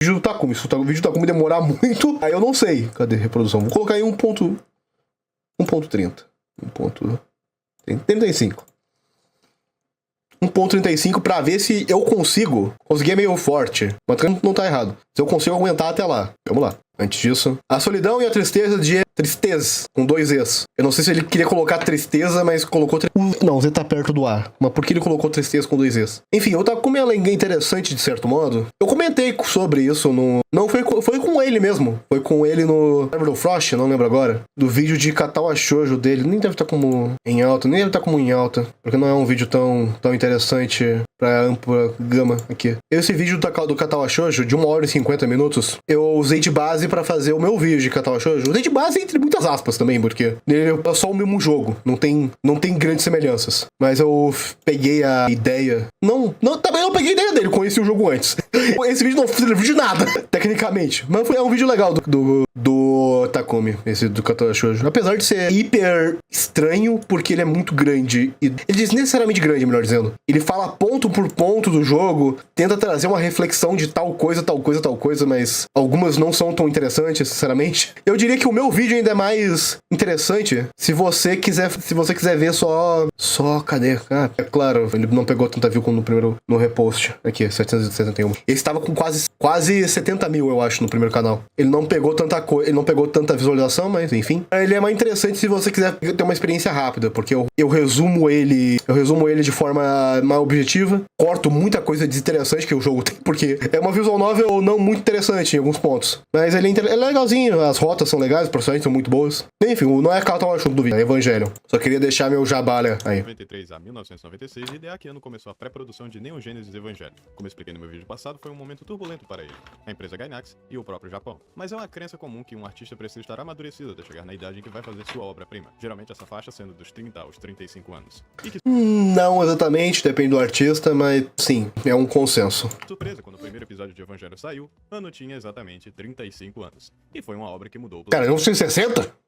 vídeo do Takumi. Se o vídeo do Takumi demorar muito, aí eu não sei. Cadê a reprodução? Vou colocar aí 1.30. 1.35. 1.35 pra ver se eu consigo. Conseguir é meio forte, mas não tá errado. Se eu consigo aguentar até lá. Vamos lá. Antes disso, a solidão e a tristeza de tristeza, com 2 Es. Eu não sei se ele queria colocar tristeza, mas colocou... Não, o Z tá perto do A. Mas por que ele colocou tristeza com 2 Es? Enfim, o Takumi é interessante de certo modo. Eu comentei sobre isso no... Não, foi com ele mesmo. Foi com ele no... Lembra do Frost? Não lembro agora. Do vídeo de Katawa Shoujo dele. Nem deve estar como em alta. Nem deve estar como em alta. Porque não é um vídeo tão interessante pra ampla gama aqui. Esse vídeo do Katawa Shoujo, de 1 hora e 50 minutos, eu usei de base pra fazer o meu vídeo de Katawa Shoujo. Usei de base entre muitas aspas também, porque ele é só o mesmo jogo. Não tem grandes semelhanças. Mas eu peguei a ideia... Também não peguei a ideia dele, conheci o jogo antes. Esse vídeo não serviu de nada, tecnicamente. Mas é um vídeo legal do Takumi, esse do Katawa Shoujo. Apesar de ser hiper estranho, porque ele é muito grande. Ele é desnecessariamente grande, melhor dizendo. Ele fala ponto por ponto do jogo, tenta trazer uma reflexão de tal coisa, mas algumas não são tão interessantes, sinceramente. Eu diria que o meu vídeo ainda é mais interessante se você quiser ver só... Cadê? Ah, é claro, ele não pegou tanta view como no repost. Aqui, 771. Ele estava com quase 70 mil, eu acho, no primeiro canal. Ele não pegou tanta visualização, mas enfim. Ele é mais interessante se você quiser ter uma experiência rápida, porque eu resumo ele de forma mais objetiva, corto muita coisa desinteressante que o jogo tem, porque é uma visual novel não muito interessante em alguns pontos. Mas ele é legalzinho, as rotas são legais, os personagens são muito boas. Enfim, não é Katawa Shoujo do vídeo, é Evangelion. Só queria deixar meu jabalha aí. 93 a 1996, Hideaki Anno começou a pré-produção de Neon Genesis Evangelion. Como expliquei no meu vídeo passado, foi um momento turbulento para ele, a empresa Gainax e o próprio Japão. Mas é uma crença comum que um artista precisa estar amadurecido até chegar na idade em que vai fazer sua obra-prima. Geralmente essa faixa sendo dos 30 aos 35 anos. Não exatamente, depende do artista, mas sim, é um consenso. Surpresa, quando o primeiro episódio de Evangelion saiu, Anno tinha exatamente 35 anos. E foi uma obra que mudou o Cara, não tinha 60?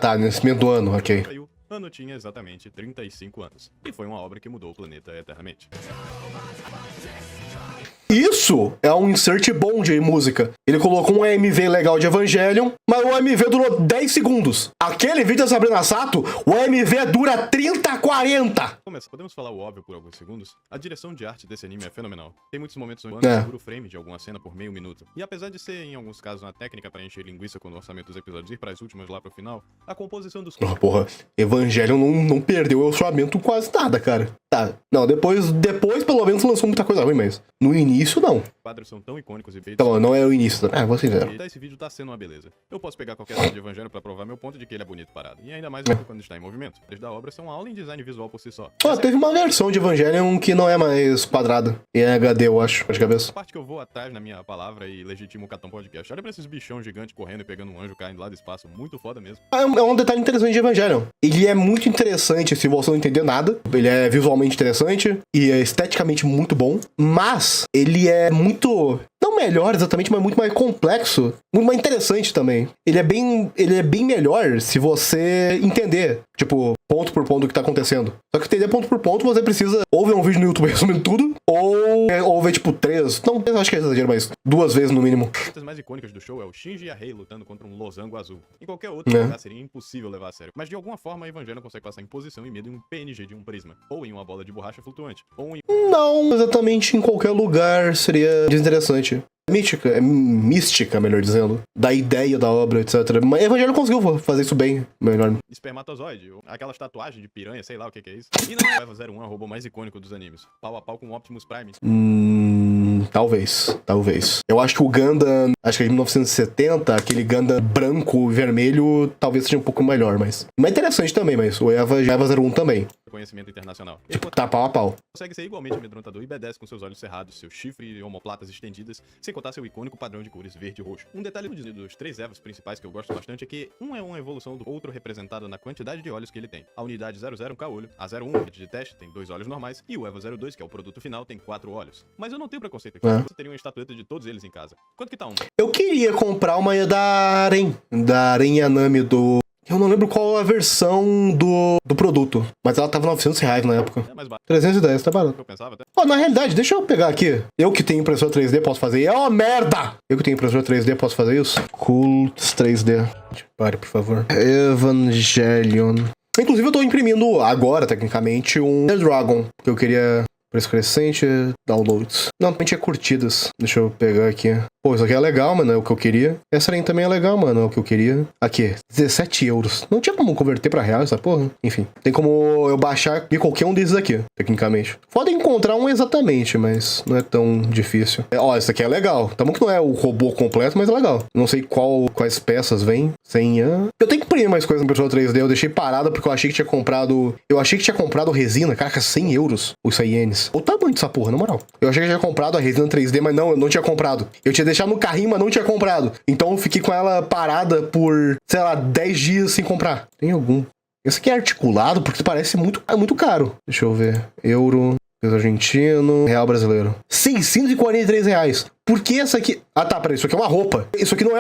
Tá, nesse meio do ano, ok. Saiu, Anno tinha exatamente 35 anos. E foi uma obra que mudou o planeta eternamente. Isso é um insert bom de música. Ele colocou um AMV legal de Evangelion, mas o AMV durou 10 segundos. Aquele vídeo da Sabrina Sato, o AMV dura 30, 40. Podemos falar o óbvio por alguns segundos? A direção de arte desse anime é fenomenal. Tem muitos momentos onde segura o frame de alguma cena por meio minuto. E apesar de ser, em alguns casos, uma técnica para encher linguiça quando o orçamento dos episódios ir para as últimas lá pro final, a composição dos... Porra, Evangelion não perdeu o orçamento quase nada, cara. Tá, não, depois pelo menos lançou muita coisa ruim, mas no início não. Os quadros são tão icônicos e feitos... Então, não é o início. Vou ser sincero. Esse vídeo tá sendo uma beleza. Eu posso pegar qualquer cena de Evangelion pra provar meu ponto de que ele é bonito parado. E ainda mais quando está em movimento. Desde a obra são uma aula em design visual por si só. Teve uma versão de Evangelion que não é mais quadrada. E é HD, eu acho, de cabeça. A parte que eu vou atrás na minha palavra e legitimo o Catão Podcast. Olha pra esses bichão gigantes correndo e pegando um anjo caindo lá do espaço. Muito foda mesmo. É um detalhe interessante de Evangelion. Ele é muito interessante se você não entender nada. Ele é visualmente interessante e é esteticamente muito bom. Mas ele é muito... Não melhor exatamente, mas muito mais complexo. Muito mais interessante também. Ele é bem melhor se você entender, tipo, ponto por ponto o que tá acontecendo. Só que entender ponto por ponto, você precisa ou ver um vídeo no YouTube resumindo tudo, ou ver, tipo, 3... Não, eu acho que é exagero, mas 2 vezes no mínimo. As lutas mais icônicas do show é o Shinji e a Rei lutando contra um losango azul. Em qualquer outro lugar seria impossível levar a sério. Mas de alguma forma, a Evangelion consegue passar em posição e medo em um PNG de um prisma. Ou em uma bola de borracha flutuante. Ou em... Não, exatamente em qualquer lugar seria desinteressante. Mística, melhor dizendo, da ideia da obra, etc. Mas Evangelho conseguiu fazer isso bem, melhor. Espermatozoide, aquelas tatuagens de piranha, sei lá o que é isso. E não, Eva 01 é o robô mais icônico dos animes, pau a pau com o Optimus Prime. Talvez. Eu acho que o Gundam, acho que é de 1970, aquele Gundam branco e vermelho, talvez seja um pouco melhor, mas... Mas interessante também, mas o Eva 01 também. Conhecimento internacional. Tipo, tá pau a pau. Consegue ser igualmente amedrontador e B10 com seus olhos cerrados, seu chifre e omoplatas estendidas, sem contar seu icônico padrão de cores verde e roxo. Um detalhe dos 3 Evas principais que eu gosto bastante é que um é uma evolução do outro representada na quantidade de olhos que ele tem. A unidade 00 é um caolho, a 01, de teste, tem 2 olhos normais, e o Eva 02, que é o produto final, tem 4 olhos. Mas eu não tenho preconceito aqui, você teria uma estatueta de todos eles em casa. Quanto que tá um? Eu queria comprar uma da Aren Yanami do Eu não lembro qual a versão do produto, mas ela tava R$900 na época. É mais barato 310, tá barato. que eu pensava até. Ó, na realidade, deixa eu pegar aqui. Eu que tenho impressora 3D posso fazer. É uma merda! Eu que tenho impressora 3D posso fazer isso? Cults 3D. Pare, por favor. Evangelion. Inclusive, eu tô imprimindo agora, tecnicamente, um The Dragon, que eu queria... Preço crescente, downloads. Não, realmente é curtidas. Deixa eu pegar aqui. Pô, isso aqui é legal, mano, é o que eu queria. Essa aí também é legal, mano, é o que eu queria. Aqui, 17 euros. Não tinha como converter pra real essa porra? Enfim, tem como eu baixar de qualquer um desses aqui, tecnicamente. Foda encontrar um exatamente, mas não é tão difícil. Ó, esse aqui é legal. Tá bom que não é o robô completo, mas é legal. Não sei quais peças vem. Senha. Eu tenho que imprimir mais coisas no impressora 3D. Eu deixei parada porque eu achei que tinha comprado... resina. Caraca, 100 euros os ienes. O tamanho dessa porra, na moral. Eu achei que tinha comprado a resina 3D, mas não, eu não tinha comprado. Eu tinha deixado no carrinho, mas não tinha comprado. Então eu fiquei com ela parada por, sei lá, 10 dias sem comprar. Tem algum? Esse aqui é articulado porque parece muito caro. Deixa eu ver. Euro, peso argentino, real brasileiro. R$643. Por que essa aqui? Ah, tá, peraí. Isso aqui é uma roupa. Isso aqui não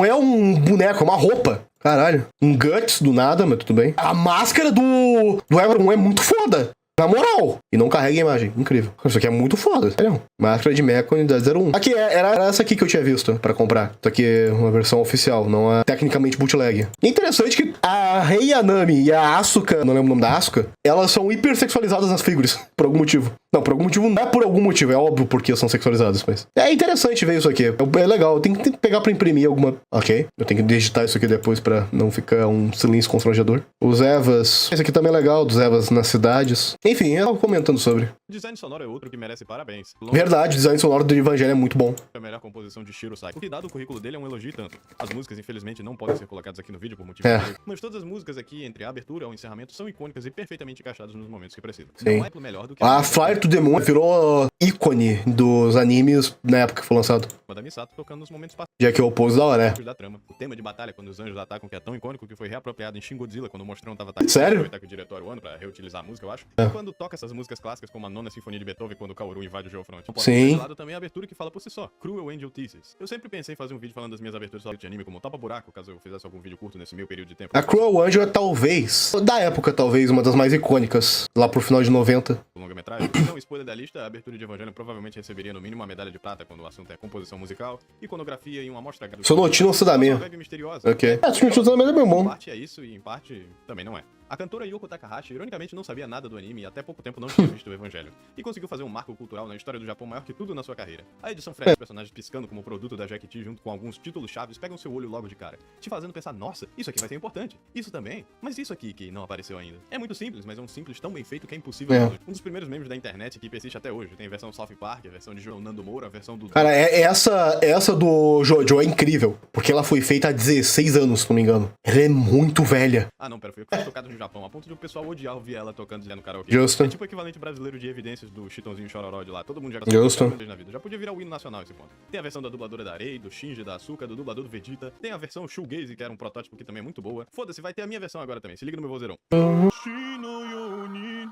é um boneco, é uma roupa. Caralho. Um Guts do nada, mas tudo bem. A máscara do Everon é muito foda. Na moral! E não carrega a imagem. Incrível. Isso aqui é muito foda. Sério. Máscara de Mecha Unidade 01. Aqui, era essa aqui que eu tinha visto pra comprar. Isso aqui é uma versão oficial, não é tecnicamente bootleg. E interessante que a Rei Yanami e a Asuka, não lembro o nome da Asuka, elas são hipersexualizadas nas figuras. Por algum motivo. Não, por algum motivo não é por algum motivo. É óbvio porque são sexualizadas, mas... É interessante ver isso aqui. É legal. Eu tenho que pegar pra imprimir alguma... Ok. Eu tenho que digitar isso aqui depois pra não ficar um silêncio constrangedor. Os Evas. Esse aqui também é legal, dos Evas nas cidades. Enfim, eu tava comentando sobre. O design sonoro é outro que merece parabéns. Verdade, o design sonoro do Evangelho é muito bom. A melhor composição de Shiro Sakai. O que dado o currículo dele é um elogio e tanto. As músicas, infelizmente, não podem ser colocadas aqui no vídeo por motivo de... Mas todas as músicas aqui, entre a abertura e o encerramento, são icônicas e perfeitamente encaixadas nos momentos que precisam. Sim. Não é melhor do que... A Fire to the Moon virou ícone dos animes na época que foi lançado. Da Misato tocando nos momentos passados Já que eu pose da hora, da trama. O tema de batalha, quando os anjos atacam, que é tão icônico que foi reapropriado em Shin Godzilla, quando o monstrão tava atacando. Sério? Aproveitar que o diretor Wano pra reutilizar a música, eu acho. E quando toca essas músicas clássicas, como a Nona Sinfonia de Beethoven, quando o Kaoru invade o Geofront. Sim. Do lado também a abertura que fala por si só. Cruel Angel Thesis. Eu sempre pensei em fazer um vídeo falando das minhas aberturas de anime como Topa Buraco, caso eu fizesse algum vídeo curto nesse meu período de tempo. A Cruel Angel é talvez, da época talvez, uma das mais icônicas, lá pro final de 90. Longa-metragem. Não, spoiler da lista, a abertura de Evangelho provavelmente receberia no mínimo uma medalha de prata quando o assunto é composição musical, iconografia e uma amostra gráfica. Sonotino Sudamê. Misteriosa. Ok. Sonotino Sudamê é bem Em bom. parte é isso e em parte também não é. A cantora Yoko Takahashi, ironicamente, não sabia nada do anime e até pouco tempo não tinha visto o Evangelho. E conseguiu fazer um marco cultural na história do Japão maior que tudo na sua carreira. A edição fresca dos personagens piscando como produto da Jack T junto com alguns títulos chaves pegam seu olho logo de cara, te fazendo pensar, nossa, isso aqui vai ser importante. Isso também. Mas isso aqui que não apareceu ainda. É muito simples, mas é um simples tão bem feito que é impossível. Um dos primeiros memes da internet que persiste até hoje. Tem a versão South Park, a versão de João Nando Moura, a versão do... Cara, essa do Jojo é incrível, porque ela foi feita há 16 anos, se não me engano. Ela é muito velha. Ah, não, pera, foi eu que fui tocado no Japão, a ponto de o pessoal odiar ouvir ela tocando no karaokê. Justo. É tipo o equivalente brasileiro de evidências do Chitãozinho Chororó de lá. Todo mundo já Justo. na vida. Já podia virar o hino nacional esse ponto. Tem a versão da dubladora da Arei, do Shinji, da Asuka, do dublador do Vegeta. Tem a versão Shoegaze, que era um protótipo que também é muito boa. Foda-se, vai ter a minha versão agora também. Se liga no meu vozeirão.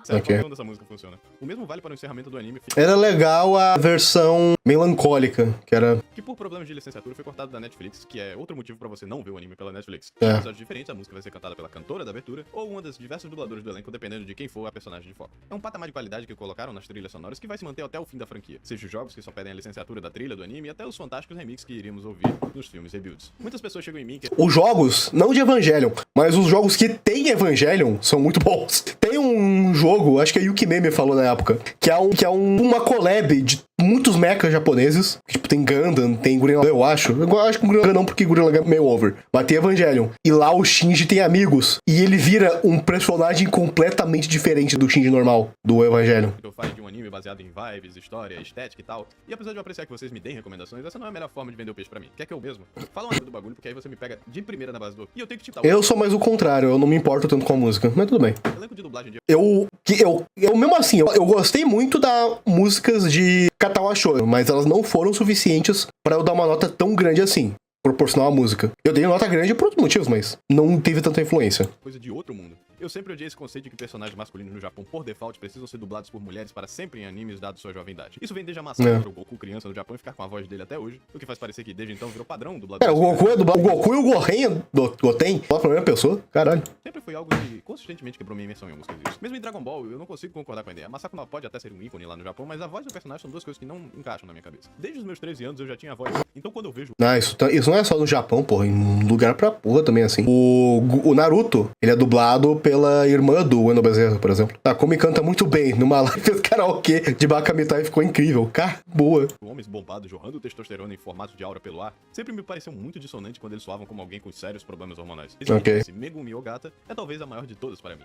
Sério, Ok. qualquer dessa música funciona. O mesmo vale para o encerramento do anime, Era legal a versão melancólica, que era... que por problemas de licenciatura foi cortado da Netflix, que é outro motivo pra você não ver o anime pela Netflix. É. Em episódios diferentes, a música vai ser cantada pela cantora da abertura ou uma das diversas dubladoras do elenco, dependendo de quem for a personagem de foco. É um patamar de qualidade que colocaram nas trilhas sonoras que vai se manter até o fim da franquia. Seja os jogos que só pedem a licenciatura da trilha do anime, até os fantásticos remixes que iríamos ouvir nos filmes rebuilds. Muitas pessoas chegam em mim que... Os jogos, não de Evangelion, mas os jogos que tem Evangelion são muito bons. Tem um jogo, acho que a Yuki Meme falou na época, que é uma collab de muitos mechas japoneses. Tipo, tem Gundam, tem Gurren Lagann, eu acho. Eu acho que Gurren Lagann não, porque Gurren Lagann é meio over. Mas tem Evangelion. E lá o Shinji tem amigos. E ele vira um personagem completamente diferente do Shinji normal, do Evangelion. eu falo de um anime baseado em vibes, história, estética e tal. E apesar de eu apreciar que vocês me deem recomendações, essa não é a melhor forma de vender o peixe pra mim. Quer que eu mesmo? Fala uma coisa do bagulho, porque aí você me pega de primeira na base do... E eu tenho que te dar Eu sou mais o contrário, eu não me importo tanto com a música. Mas tudo bem. elenco de dublagem de... Eu mesmo assim, eu gostei muito das músicas de Katawa Shoujo, mas elas não foram suficientes pra eu dar uma nota tão grande assim, proporcional à música. Eu dei nota grande por outros motivos, mas não teve tanta influência. coisa de outro mundo. Eu sempre odiei esse conceito de que personagens masculinos no Japão, por default, precisam ser dublados por mulheres para sempre em animes, dado sua jovem idade. Isso vem desde a massacre do Goku criança no Japão e ficar com a voz dele até hoje, o que faz parecer que desde então virou padrão dublador. Cara, o Goku é dublado. O Goku e o Goten, a primeira pessoa, caralho. Sempre foi algo que consistentemente quebrou minha imersão em alguns quesitos. Mesmo em Dragon Ball, eu não consigo concordar com a ideia. A Masako no pode até ser um ícone lá no Japão, mas a voz e o personagem são duas coisas que não encaixam na minha cabeça. Desde os meus 13 anos eu já tinha a voz. Então quando eu vejo... Não, isso não é só no Japão, porra. Em lugar pra porra também, assim. O Naruto, ele é dublado pela irmã do Wendell Bezerra, por exemplo. A Komi canta muito bem. Numa live fez karaokê de Bakamitai, ficou incrível. Cara, boa. Homens bombados jorrando testosterona em formato de aura pelo ar sempre me pareceu muito dissonante quando eles soavam como alguém com sérios problemas hormonais. Esse Megumi Ogata é talvez a maior de todas para mim.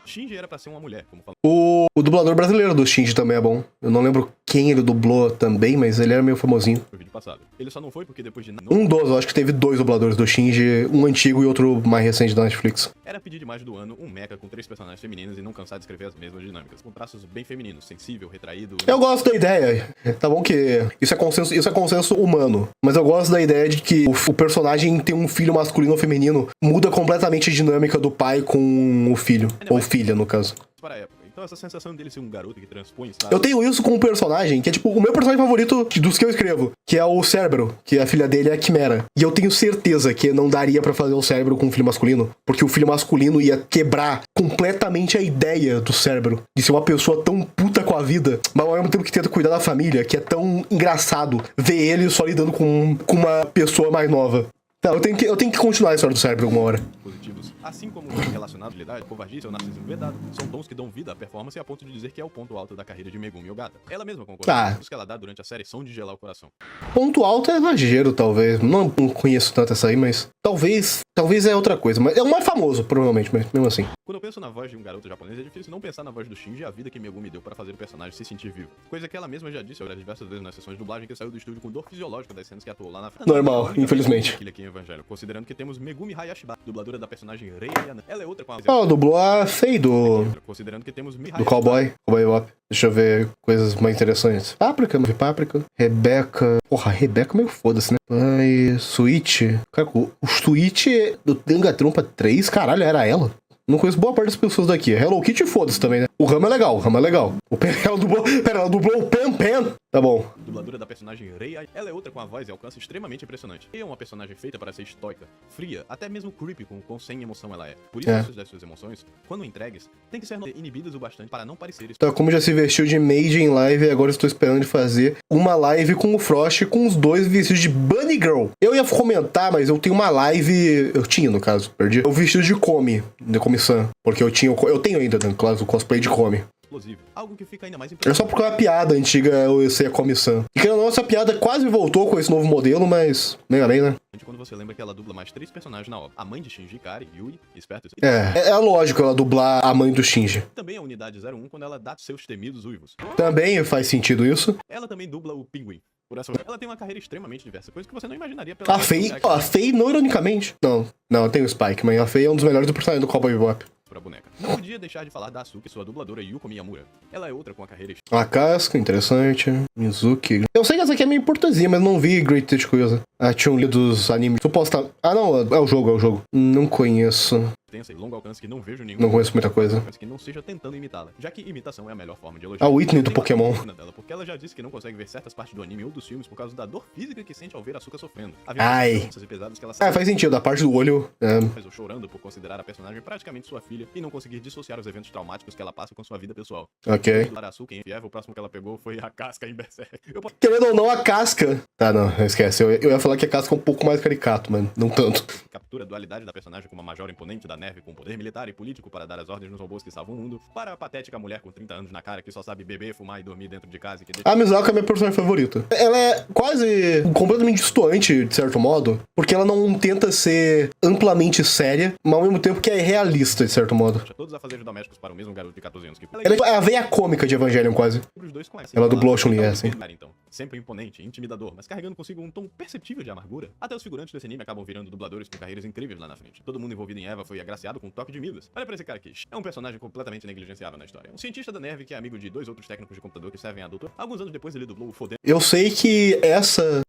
Shinji era pra ser uma mulher, como falamos. O dublador brasileiro do Shinji também é bom. Eu não lembro quem ele dublou também, mas ele era meio famosinho. No vídeo passado. Ele só não foi porque depois de... Eu acho que teve 2 dubladores do Shinji, um antigo e outro mais recente da Netflix. Era pedir demais do ano um mecha com 3 personagens femininos e não cansar de escrever as mesmas dinâmicas, com traços bem femininos, sensível, retraído... Eu gosto da ideia. Tá bom que isso é consenso humano, mas eu gosto da ideia de que o personagem tem um filho masculino ou feminino, muda completamente a dinâmica do pai com o filho, ou filha, no caso. Para a época. Então essa sensação dele ser um garoto que transpõe... Eu tenho isso com um personagem que é tipo o meu personagem favorito dos que eu escrevo, que é o Cérebro, que a filha dele é a Quimera. E eu tenho certeza que não daria pra fazer o Cérebro com um filho masculino, porque o filho masculino ia quebrar completamente a ideia do Cérebro, de ser uma pessoa tão puta com a vida, mas ao mesmo tempo que tenta cuidar da família, que é tão engraçado ver ele só lidando com uma pessoa mais nova. Tá, eu tenho que continuar a história do Cérebro alguma hora. Positivos, assim como relacionado à habilidade, covardia ou narcisismo vedado, são dons que dão vida à performance a ponto de dizer que é o ponto alto da carreira de Megumi Ogata. Ela mesma concorda. Os que ela dá durante a série são de gelar o coração. Ponto alto é exagero, talvez. Não conheço tanto essa aí, mas talvez é outra coisa. Mas é o mais famoso, provavelmente, mas mesmo assim. Quando eu penso na voz de um garoto japonês, é difícil não pensar na voz do Shinji e a vida que Megumi deu para fazer o personagem se sentir vivo. Coisa que ela mesma já disse diversas vezes nas sessões de dublagem que saiu do estúdio com dor fisiológica das cenas que atuou lá na frente. Normal, infelizmente. Aqui em Evangelho, considerando que temos Megumi Hayashiba, dubladora da personagem Rei Ayana. Ela é outra com a... dublou a Fei considerando que temos do Cowboy Bebop. Deixa eu ver coisas mais interessantes. Páprica. Rebeca. Porra, Rebeca meio foda-se, né? Ai, Switch. Cara, o Switch do Danganronpa 3, caralho, era ela? Não conheço boa parte das pessoas daqui. Hello Kitty, foda-se também, né? O Rama é legal, ela dublou o Pen. Tá bom. Dubladora da personagem Rei, ela é outra com a voz e alcance extremamente impressionante. E é uma personagem feita para ser estoica, fria, até mesmo creepy com quão sem emoção ela é. Por isso, muitas das suas emoções, quando entregues, tem que ser inibidas o bastante para não parecer isso. Tá, como já se vestiu de Mage em live, agora estou esperando de fazer uma live com o Frost com os dois vestidos de Bunny Girl. Eu ia comentar, mas eu tenho uma live... Eu tinha, no caso, perdi. Eu vestido de Komi-san, porque eu tenho ainda, né, claro, o cosplay de Komi. Algo que fica ainda mais É só porque é uma piada antiga eu sei a Komi-san. E que a nossa piada quase voltou com esse novo modelo, mas nem além, né? Quando você lembra que ela dubla mais 3 personagens na obra. A mãe de Shinji, Kari, Yui, espertos. É lógico ela dublar a mãe do Shinji. Também a unidade 01 quando ela dá seus temidos uivos. Também faz sentido isso. Ela também dubla o Pinguim. Por essa ela tem uma carreira extremamente diversa, coisa que você não imaginaria pela... A Fei não ironicamente. Não, tem o Spike, mas a Fei é um dos melhores do personagem do Cowboy Bebop. Pra boneca. Não podia deixar de falar da Asuka e sua dubladora Yuko Miyamura. Ela é outra com a carreira... A casca, interessante. Mizuki. Eu sei que essa aqui é meio importantezinha, mas não vi Great Tech Coisa. A Chun-Li dos animes. Suposta... Ah, não, é o jogo. Não conheço. Extensa e longo alcance que não vejo nenhum. Não conheço muita coisa. Que não seja tentando imitá-la, já que imitação é a melhor forma de elogiar. A Whitney do Pokémon. Dela, porque ela já disse que não consegue ver certas partes do anime ou dos filmes por causa da dor física que sente ao ver a Asuka sofrendo. Ai. Pesadas que ela faz sentido. A parte do olho... Mas chorando por considerar a personagem praticamente sua filha e não conseguir dissociar os eventos traumáticos que ela passa com sua vida pessoal. Ok. A Asuka em Fievel, o próximo que ela pegou foi a casca em Berserk. Querendo ou não, a casca... Tá, não, esquece. Eu ia falar que a casca é um pouco mais caricato, mas não tanto. Captura a dualidade da personagem como a major imponente da neve com poder militar e político para dar as ordens nos robôs que salvam o mundo, para a patética mulher com 30 anos na cara que só sabe beber, fumar e dormir dentro de casa e que... A Misako é a minha personagem favorita. Ela é quase completamente distoante, de certo modo, porque ela não tenta ser amplamente séria, mas ao mesmo tempo que é realista, de certo modo. Todos os afazeres domésticos para o mesmo garoto de 14 anos que... Ela é a veia cômica de Evangelion, quase. Os dois conhecem. Ela dublou a Chun-Li, assim. Então, sempre imponente, intimidador, mas carregando consigo um tom perceptível de amargura. Até os figurantes desse anime acabam virando dubladores com carreiras incríveis lá na frente. Todo mundo envolvido em Eva foi agraciado com um toque de Midas. Olha pra esse cara aqui. É um personagem completamente negligenciável na história. Um cientista da Nerve que é amigo de 2 outros técnicos de computador que servem a doutor. Alguns anos depois ele dublou o Foden. Eu sei que essa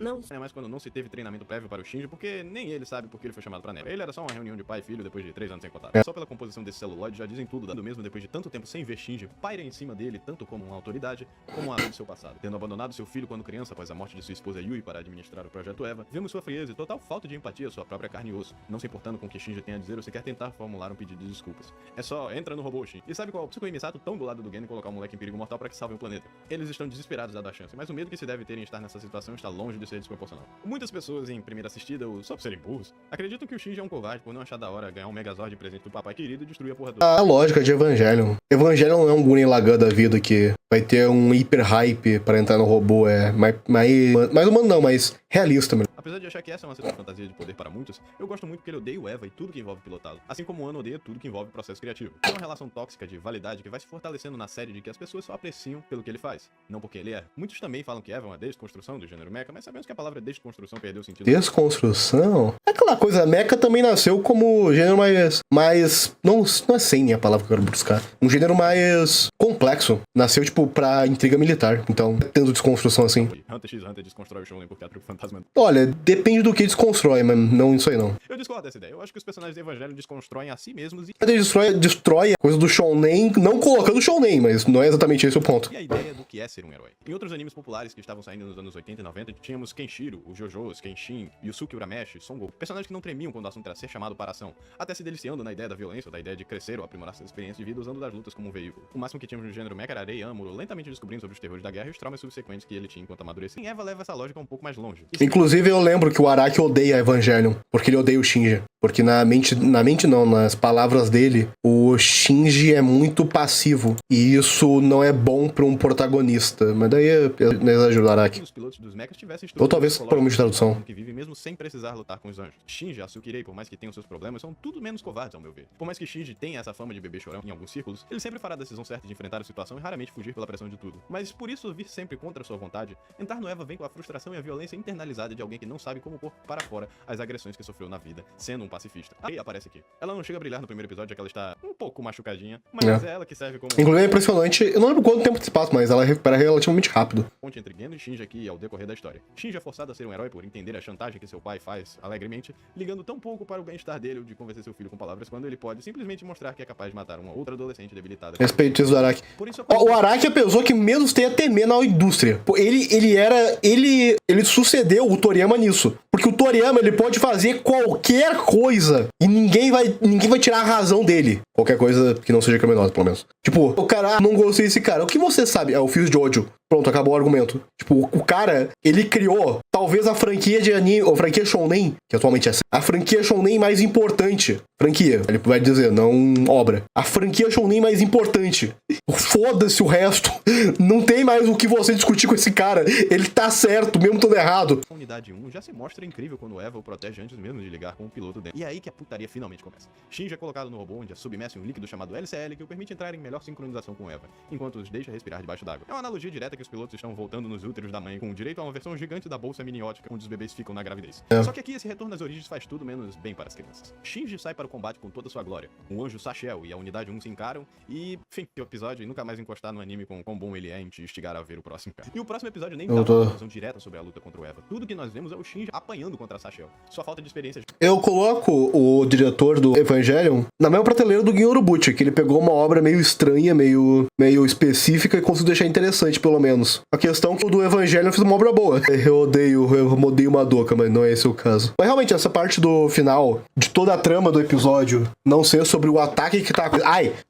Não. É mais quando não se teve treinamento prévio para o Shinji, porque nem ele sabe por que ele foi chamado pra neve. Ele era só uma reunião de pai e filho depois de 3 anos sem contato. Só pela composição desse celuloide já dizem tudo, dado mesmo depois de tanto tempo sem ver Shinji, paira em cima dele tanto como uma autoridade, como uma do seu passado. Tendo abandonado seu filho quando criança após a morte de sua esposa Yui para administrar o projeto Eva, vemos sua frieza e total falta de empatia à sua própria carne e osso, não se importando com o que Shinji tem a dizer ou sequer tentar formular um pedido de desculpas. É só, entra no robô, Shin. E sabe qual? Tsukuyomi Misato tão do lado do Gen e colocar o moleque em perigo mortal para que salve o planeta. Eles estão desesperados a dar chance, mas o medo que se deve ter em estar nessa situação está longe de ser desproporcional. Muitas pessoas em primeira assistida, ou só por serem burros, acreditam que o Shinji é um covarde por não achar da hora ganhar um Megazord de presente do papai querido e destruir a porra toda. A lógica de Evangelion. Evangelion não é um Gurren Lagann da vida que vai ter um hiper hype pra entrar no robô, mais humano não, mas realista, mano. Apesar de achar que essa é uma certa fantasia de poder para muitos, eu gosto muito porque ele odeia o Eva e tudo que envolve pilotá-lo. Assim como o Ano odeia tudo que envolve processo criativo. É uma relação tóxica de validade que vai se fortalecendo na série de que as pessoas só apreciam pelo que ele faz, não porque ele é. Muitos também falam que Eva é uma desconstrução do gênero mecha, mas sabemos que a palavra desconstrução perdeu o sentido. Desconstrução? É aquela coisa, mecha também nasceu como gênero mais não é sem a palavra que eu quero buscar. Um gênero mais complexo. Nasceu, tipo, pra intriga militar. Então, tendo desconstrução assim. Hunter x Hunter desconstrói o Shonen porque é truque fantasma. Olha, depende do que desconstrói, mas não isso aí não. Eu discordo dessa ideia. Eu acho que os personagens do Evangelho desconstroem a si mesmos e... Ele destrói a coisa do shounen, não colocando shounen, mas não é exatamente esse o ponto. E a ideia do que é ser um herói. Em outros animes populares que estavam saindo nos anos 80 e 90, tínhamos Kenshiro, o Jojos, Kenshin, Yusuke Urameshi, Son Goku. Personagens que não tremiam quando o assunto era ser chamado para a ação, até se deliciando na ideia da violência ou da ideia de crescer ou aprimorar suas experiências de vida usando das lutas como um veículo. O máximo que tínhamos no gênero mecha era Arei Amuro, lentamente descobrindo sobre os terrores da guerra e os traumas subsequentes que ele tinha enquanto amadurecia. E Eva leva essa lógica um pouco mais longe. Inclusive, eu lembro que o Araki odeia Evangelion, porque ele odeia o Shinji. Porque na mente não, nas palavras dele, o Shinji é muito passivo. E isso não é bom pra um protagonista. Mas daí é exagero do Araki. Os pilotos dos mechas tivessem Ou talvez problema de tradução. Que vive mesmo sem precisar lutar com os anjos. Shinji e Asukirei, por mais que tenham seus problemas, são tudo menos covardes, ao meu ver. Por mais que Shinji tenha essa fama de bebê chorão em alguns círculos, ele sempre fará a decisão certa de enfrentar a situação e raramente fugir pela pressão de tudo. Mas por isso vir sempre contra sua vontade, entrar no Eva vem com a frustração e a violência internalizada de alguém que não sabe como pôr para fora as agressões que sofreu na vida, sendo um pacifista. Aí aparece aqui. Ela não chega a brilhar no primeiro episódio, já que ela está um pouco machucadinha, mas é ela que serve como... Inclusive é impressionante, eu não lembro quanto tempo se passa, mas ela recupera relativamente rápido. Ponte entre Gendo e Shinji aqui ao decorrer da história. Shinji é forçado a ser um herói por entender a chantagem que seu pai faz alegremente, ligando tão pouco para o bem-estar dele ou de convencer seu filho com palavras quando ele pode simplesmente mostrar que é capaz de matar uma outra adolescente debilitada. Respeito isso do Araki. Por isso, O Araki é a pessoa que menos tem a temer na indústria. Ele sucedeu o Toriyama nisso. Porque o Toriyama, ele pode fazer qualquer coisa e ninguém vai tirar a razão dele. Qualquer coisa que não seja criminosa, pelo menos. Tipo, o cara, não gostei desse cara. O que você sabe? É o Fio de Jojo. Pronto, acabou o argumento. Tipo, o cara, ele criou talvez a franquia de anime, ou franquia shounen, que atualmente é a franquia shounen mais importante. Franquia, ele vai dizer, não obra. A franquia shounen mais importante. Foda-se o resto. Não tem mais o que você discutir com esse cara. Ele tá certo, mesmo tudo errado. A unidade 1 já se mostra incrível quando o Eva o protege antes mesmo de ligar com o piloto dentro. E é aí que a putaria finalmente começa. Shinji é colocado no robô onde é submerso em um líquido chamado LCL que o permite entrar em melhor sincronização com Eva, enquanto os deixa respirar debaixo d'água. É uma analogia direta que os pilotos estão voltando nos úteros da mãe, com direito a uma versão gigante da bolsa miniótica onde os bebês ficam na gravidez. Só que aqui esse retorno às origens faz tudo menos bem para as crianças. Shinji sai para o combate com toda a sua glória. O anjo Sachel e a unidade 1 se encaram e, fim, o episódio e nunca mais encostar no anime com quão bom ele é em te instigar a ver o próximo, cara. E o próximo episódio nem dá uma conclusão direta sobre a luta contra o Eva. Tudo que nós vemos é o Shinji apanhando contra a Sachel. Sua falta de experiência... Eu coloco o diretor do Evangelion na mesma prateleira do Gin Urobuchi, que ele pegou uma obra meio estranha, meio específica e conseguiu deixar interessante, pelo menos. A questão é que o do Evangelion fez uma obra boa. Eu odeio Madoka, mas não é esse o caso. Mas realmente, essa parte do final, de toda a trama do episódio, não ser sobre o ataque que tá...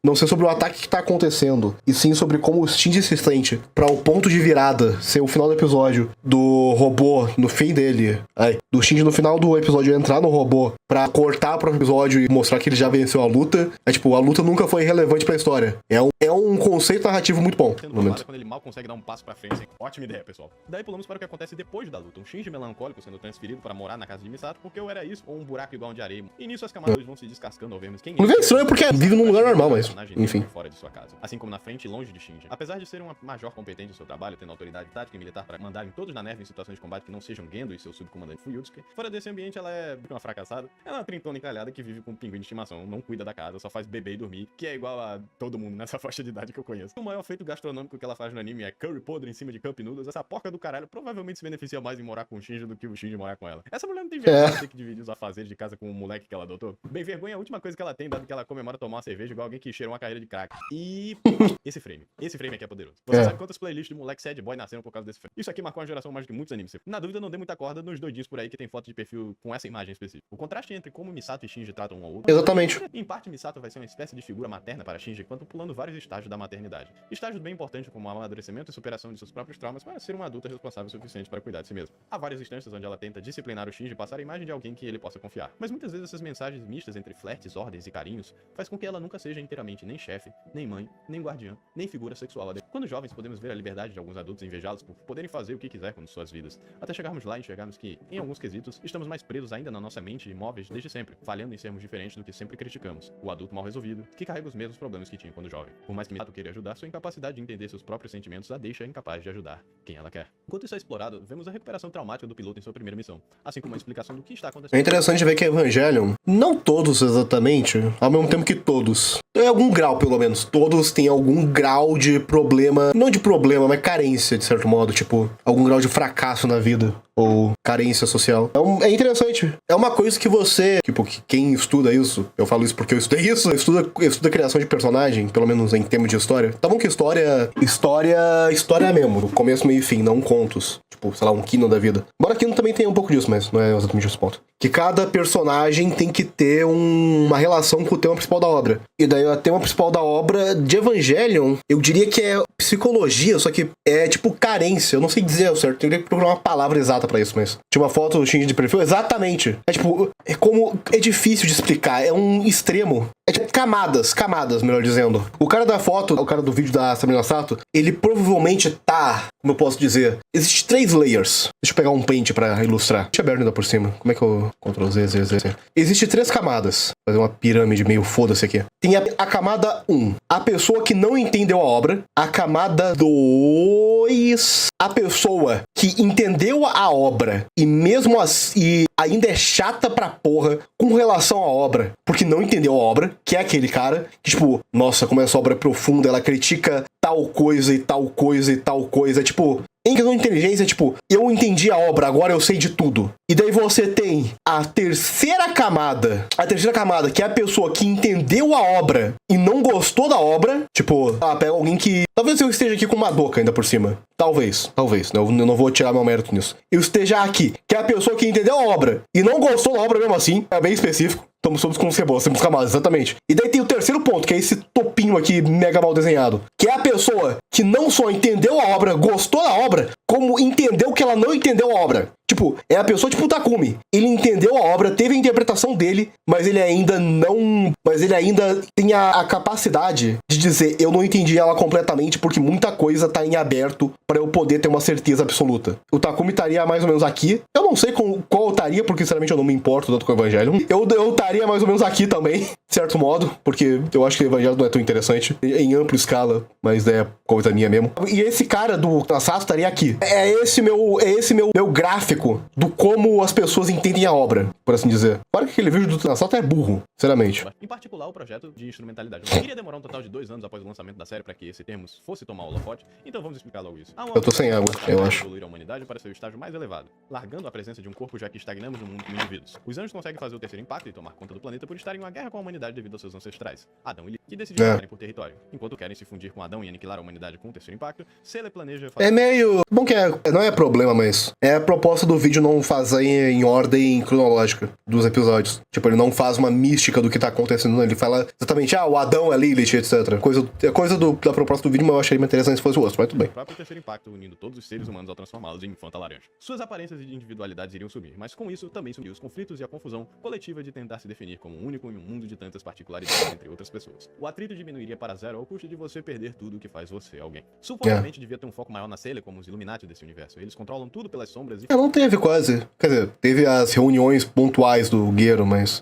não ser sobre o ataque que tá acontecendo, e sim sobre como o Shinji se sente, pra o ponto de virada ser o final do episódio, do robô no fim dele, do Shinji no final do episódio entrar no robô pra cortar pro episódio e mostrar que ele já venceu a luta. Tipo, a luta nunca foi relevante pra história. É um conceito narrativo muito bom. Quando ele mal consegue dar um passo pra frente. Ótima ideia, pessoal. Daí pulamos para o que acontece depois da luta. Um Shinji melancólico sendo transferido para morar na casa de Misato, porque ou era isso ou um buraco igual de areia. E nisso as camadas vão se descascando ao vermos quem não é estranho porque vive num lugar normal, mas enfim. Fora de sua casa. Assim como na frente e longe de Shinji. Apesar de ser uma major competente em seu trabalho, tendo autoridade tática e militar para mandarem todos na neve em situações de combate que não sejam Gendo e seu subcomandante Fuyutsuki, fora desse ambiente ela é uma fracassada. Ela é uma trintona encalhada que vive com um pinguim de estimação, não cuida da casa, só faz beber e dormir, que é igual a todo mundo nessa faixa de idade que eu conheço. O maior feito gastronômico que ela faz no anime é curry podre em cima de cup noodles. Essa porca do caralho provavelmente se beneficia mais em morar com o Shinji do que o Shinji morar com ela. Essa mulher não tem vergonha de ter que dividir os afazeres de casa com o moleque que ela adotou? Bem, vergonha é a última coisa que ela tem, dado que ela comemora tomar uma cerveja igual alguém que cheira uma carreira de crack. E esse frame aqui é poderoso. Você sabe quantas playlists de moleque sad boy nasceram por causa desse frame? Isso aqui marcou uma geração mais do que muitos animes. Na dúvida, não dê muita corda nos doidinhos por aí que tem foto de perfil com essa imagem específica. O contraste entre como Misato e Shinji tratam um ao outro... Exatamente. Em parte, Misato vai vai ser uma espécie de figura materna para Shinji enquanto pulando vários estágios da maternidade. Estágios bem importantes como o amadurecimento e superação de seus próprios traumas para ser uma adulta responsável o suficiente para cuidar de si mesma. Há várias instâncias onde ela tenta disciplinar o Shinji e passar a imagem de alguém que ele possa confiar. Mas muitas vezes essas mensagens mistas entre flertes, ordens e carinhos faz com que ela nunca seja inteiramente nem chefe, nem mãe, nem guardiã, nem figura sexual. Quando jovens podemos ver a liberdade de alguns adultos e invejá-los por poderem fazer o que quiser com suas vidas, até chegarmos lá e enxergarmos que, em alguns quesitos, estamos mais presos ainda na nossa mente e imóveis desde sempre, falhando em sermos diferentes do que sempre criticamos, o adulto mal resolvido, que carrega os mesmos problemas que tinha quando jovem. Por mais que Misato queira ajudar, sua incapacidade de entender seus próprios sentimentos a deixa incapaz de ajudar quem ela quer. Enquanto isso é explorado, vemos a recuperação traumática do piloto em sua primeira missão, assim como a explicação do que está acontecendo. É interessante ver que Evangelion, não todos exatamente, ao mesmo tempo que todos, em algum grau pelo menos, todos têm algum grau de problema, não de problema, mas carência de certo modo, tipo, algum grau de fracasso na vida. Ou carência social. É interessante. É uma coisa que você... Tipo, que quem estuda isso... Eu falo isso porque eu estudei isso. Estuda a criação de personagem, pelo menos em termos de história. Tá bom que história mesmo. Começo, meio e fim, não contos. Tipo, sei lá, um Kino da vida. Embora Kino também tenha um pouco disso, mas não é exatamente esse ponto. Que cada personagem tem que ter uma relação com o tema principal da obra. E daí o tema principal da obra de Evangelion, eu diria que é psicologia, só que é tipo carência. Eu não sei dizer o certo, eu teria que procurar uma palavra exata pra isso, mas tinha uma foto do Shinji de perfil, exatamente. É tipo, é difícil de explicar, é um extremo. É tipo camadas, melhor dizendo. O cara da foto, o cara do vídeo da Sabrina Sato, ele provavelmente tá, como eu posso dizer, existe 3 layers. Deixa eu pegar um paint pra ilustrar. Deixa eu aberto ainda por cima. Como é que eu... Ctrl Z. Existe 3 camadas. Vou fazer uma pirâmide meio foda-se aqui. Tem a camada 1, a pessoa que não entendeu a obra. A camada 2, a pessoa que entendeu a obra e mesmo assim ainda é chata pra porra com relação à obra, porque não entendeu a obra, que é aquele cara que, tipo, nossa, como essa obra é profunda, ela critica tal coisa e tal coisa e tal coisa, tipo... Em questão de inteligência, tipo, eu entendi a obra, agora eu sei de tudo. E daí você tem a terceira camada, que é a pessoa que entendeu a obra e não gostou da obra. Tipo, pega alguém que... Talvez eu esteja aqui com uma Madoka ainda por cima. Talvez. Eu não vou tirar meu mérito nisso. Eu esteja aqui, que é a pessoa que entendeu a obra e não gostou da obra mesmo assim. É bem específico. Somos com cebola, temos camadas, exatamente. E daí tem o terceiro ponto, que é esse topinho aqui mega mal desenhado. Que é a pessoa que não só entendeu a obra, gostou da obra, como entendeu que ela não entendeu a obra. Tipo, é a pessoa tipo o Takumi. Ele entendeu a obra, teve a interpretação dele, mas ele ainda tem a capacidade de dizer, eu não entendi ela completamente porque muita coisa tá em aberto pra eu poder ter uma certeza absoluta. O Takumi estaria mais ou menos aqui. Eu não sei qual eu estaria, porque sinceramente eu não me importo tanto com o Evangelion. Eu estaria mais ou menos aqui também, de certo modo, porque eu acho que o Evangelho não é tão interessante em ampla escala, mas é coisa minha mesmo. E esse cara do Nasato estaria aqui. É esse meu gráfico do como as pessoas entendem a obra, por assim dizer. Claro que aquele vídeo do Nasato é burro, sinceramente. Em particular, o projeto de instrumentalidade iria demorar um total de 2 anos após o lançamento da série para que esse termo fosse tomar o holofote, então vamos explicar logo isso. Eu tô sem água, eu acho. Evoluir a humanidade para seu estágio mais elevado, largando a presença de um corpo já que estagnamos no mundo como indivíduos. Os anjos conseguem fazer o terceiro impacto e tomar conta do planeta por estarem em uma guerra com a humanidade devido aos seus ancestrais, Adão e Lilith, que decidiram lutarem por território. Enquanto querem se fundir com Adão e aniquilar a humanidade com o terceiro impacto, Sele planeja fazer... É meio... Bom que não é problema, mas é a proposta do vídeo não fazer em ordem cronológica dos episódios. Tipo, ele não faz uma mística do que tá acontecendo, ele fala exatamente, o Adão é Lilith, etc. Coisa da proposta do vídeo, mas eu acharia mais interessante se fosse o outro, mas tudo bem. O próprio terceiro impacto unindo todos os seres humanos ao transformá-los em infanta laranja. Suas aparências e individualidades iriam sumir, mas com isso também sumiu os conflitos e a confusão coletiva de tentar se definir como único em um mundo de tantas particularidades entre outras pessoas. O atrito diminuiria para zero ao custo de você perder tudo que faz você alguém. Supostamente devia ter um foco maior na Sele como os Illuminati desse universo. Eles controlam tudo pelas sombras e... Não teve quase. Quer dizer, teve as reuniões pontuais do Gero, mas...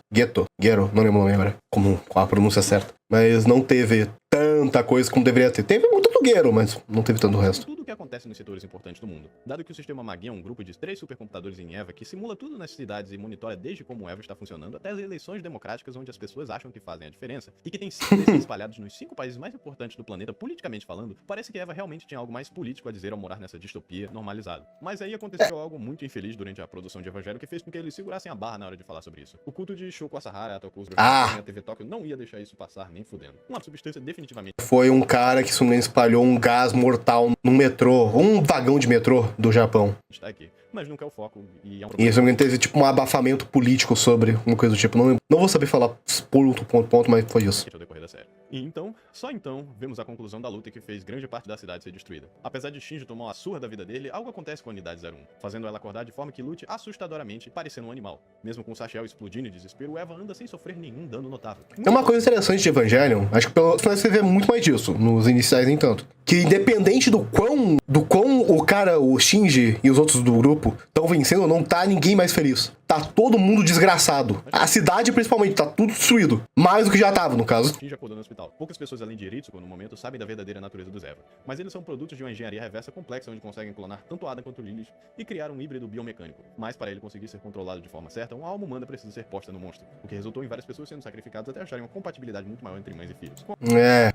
Gero, não lembro o nome agora. Com a pronúncia certa. Mas não teve tanta coisa como deveria ter. Teve muito do Gero, mas não teve tanto o resto. Tudo o que acontece nos setores importantes do mundo. Dado que o sistema Magia é um grupo de 3 supercomputadores em EVA que simula tudo nas cidades e monitora desde como o EVA está funcionando até as eleições democráticas onde as pessoas acham que fazem a diferença e que tem 5 desses espalhados nos 5 países mais importantes do planeta politicamente falando, parece que EVA realmente tinha algo mais político a dizer ao morar nessa distopia normalizado. Mas aí aconteceu algo muito infeliz durante a produção de Evangelho que fez com que eles segurassem a barra na hora de falar sobre isso. O culto de Shoko Asahara, Toku's a TV Tóquio não ia deixar isso passar nem fudendo. Uma substância definitivamente... Foi um cara que espalhou um gás mortal num metrô, um vagão de metrô do Japão. Está aqui. mas nunca é o foco e é um E problema. se não teve tipo um abafamento político sobre uma coisa do tipo. Não vou saber falar ponto, mas foi isso. Ao decorrer da série. E então, só então, vemos a conclusão da luta que fez grande parte da cidade ser destruída. Apesar de Shinji tomar uma surra da vida dele, algo acontece com a Unidade 01, fazendo ela acordar de forma que lute assustadoramente, parecendo um animal. Mesmo com Sashiel explodindo em desespero, o Eva anda sem sofrer nenhum dano notável. É uma coisa interessante de Evangelion, acho que pelo final você vê muito mais disso, nos iniciais nem tanto. Que independente do quão o cara, o Shinji e os outros do grupo estão vencendo, não tá ninguém mais feliz. Tá todo mundo desgraçado. A cidade, principalmente, tá tudo destruído. Mais do que já tava, no caso. Shinji acordou no hospital. Poucas pessoas além de Iritsuko, no momento, sabem da verdadeira natureza dos Eva. Mas eles são produtos de uma engenharia reversa complexa, onde conseguem clonar tanto Adam quanto Lilith e criar um híbrido biomecânico. Mas para ele conseguir ser controlado de forma certa, uma alma humana precisa ser posta no monstro, o que resultou em várias pessoas sendo sacrificadas até acharem uma compatibilidade muito maior entre mães e filhos. É.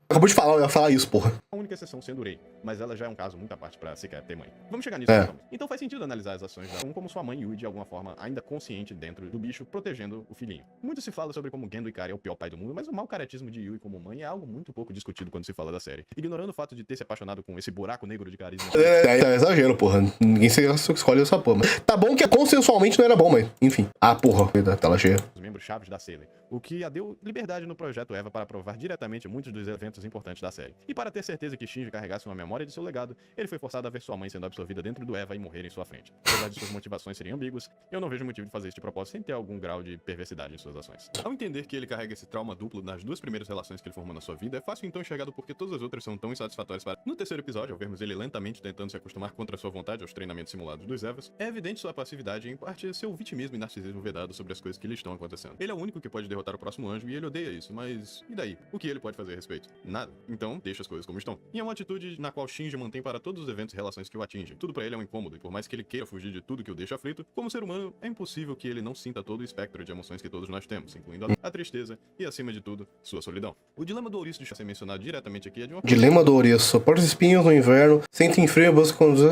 Acabou de falar, eu ia falar isso, porra. A única exceção sendo Rei, mas ela já é um caso muito à parte pra sequer ter mãe. Vamos chegar nisso É. Então faz sentido analisar as ações da como sua mãe Yui de alguma forma ainda consciente dentro do bicho, protegendo o filhinho. Muito se fala sobre como Gendo Ikari é o pior pai do mundo, mas o mau caratismo de Yui como mãe é algo muito pouco discutido quando se fala da série. Ignorando o fato de ter se apaixonado com esse buraco negro de carisma. É exagero, porra. Ninguém escolhe essa porra. Mas tá bom que consensualmente não era bom, mas enfim. Ah, porra, da tela cheia. Os membros chaves da Sailor, o que a deu liberdade no projeto Eva para provar diretamente muitos dos eventos importantes da série. E para ter certeza que Shinji carregasse uma memória de seu legado, ele foi forçado a ver sua mãe sendo absorvida dentro do Eva e morrer em sua frente. Apesar de suas motivações serem ambíguas, eu não vejo motivo de fazer este propósito sem ter algum grau de perversidade em suas ações. Ao entender que ele carrega esse trauma duplo nas duas primeiras relações que ele formou na sua vida, é fácil então enxergar do porquê todas as outras são tão insatisfatórias para... No terceiro episódio, ao vermos ele lentamente tentando se acostumar contra sua vontade aos treinamentos simulados dos Evas, é evidente sua passividade e, em parte, seu vitimismo e narcisismo vedado sobre as coisas que lhe estão acontecendo. Ele é o único que pode derrotar o próximo anjo e ele odeia isso, mas e daí? O que ele pode fazer a respeito? Nada. Então, deixa as coisas como estão. E é uma atitude na qual Shinji mantém para todos os eventos e relações que o atingem. Tudo pra ele é um incômodo, e por mais que ele queira fugir de tudo que o deixa aflito, como ser humano, é impossível que ele não sinta todo o espectro de emoções que todos nós temos, incluindo a tristeza e, acima de tudo, sua solidão. O dilema do ouriço de ser mencionado diretamente aqui é de uma... Dilema do ouriço. Porta os espinhos no inverno, sentem frio, busca conduzir...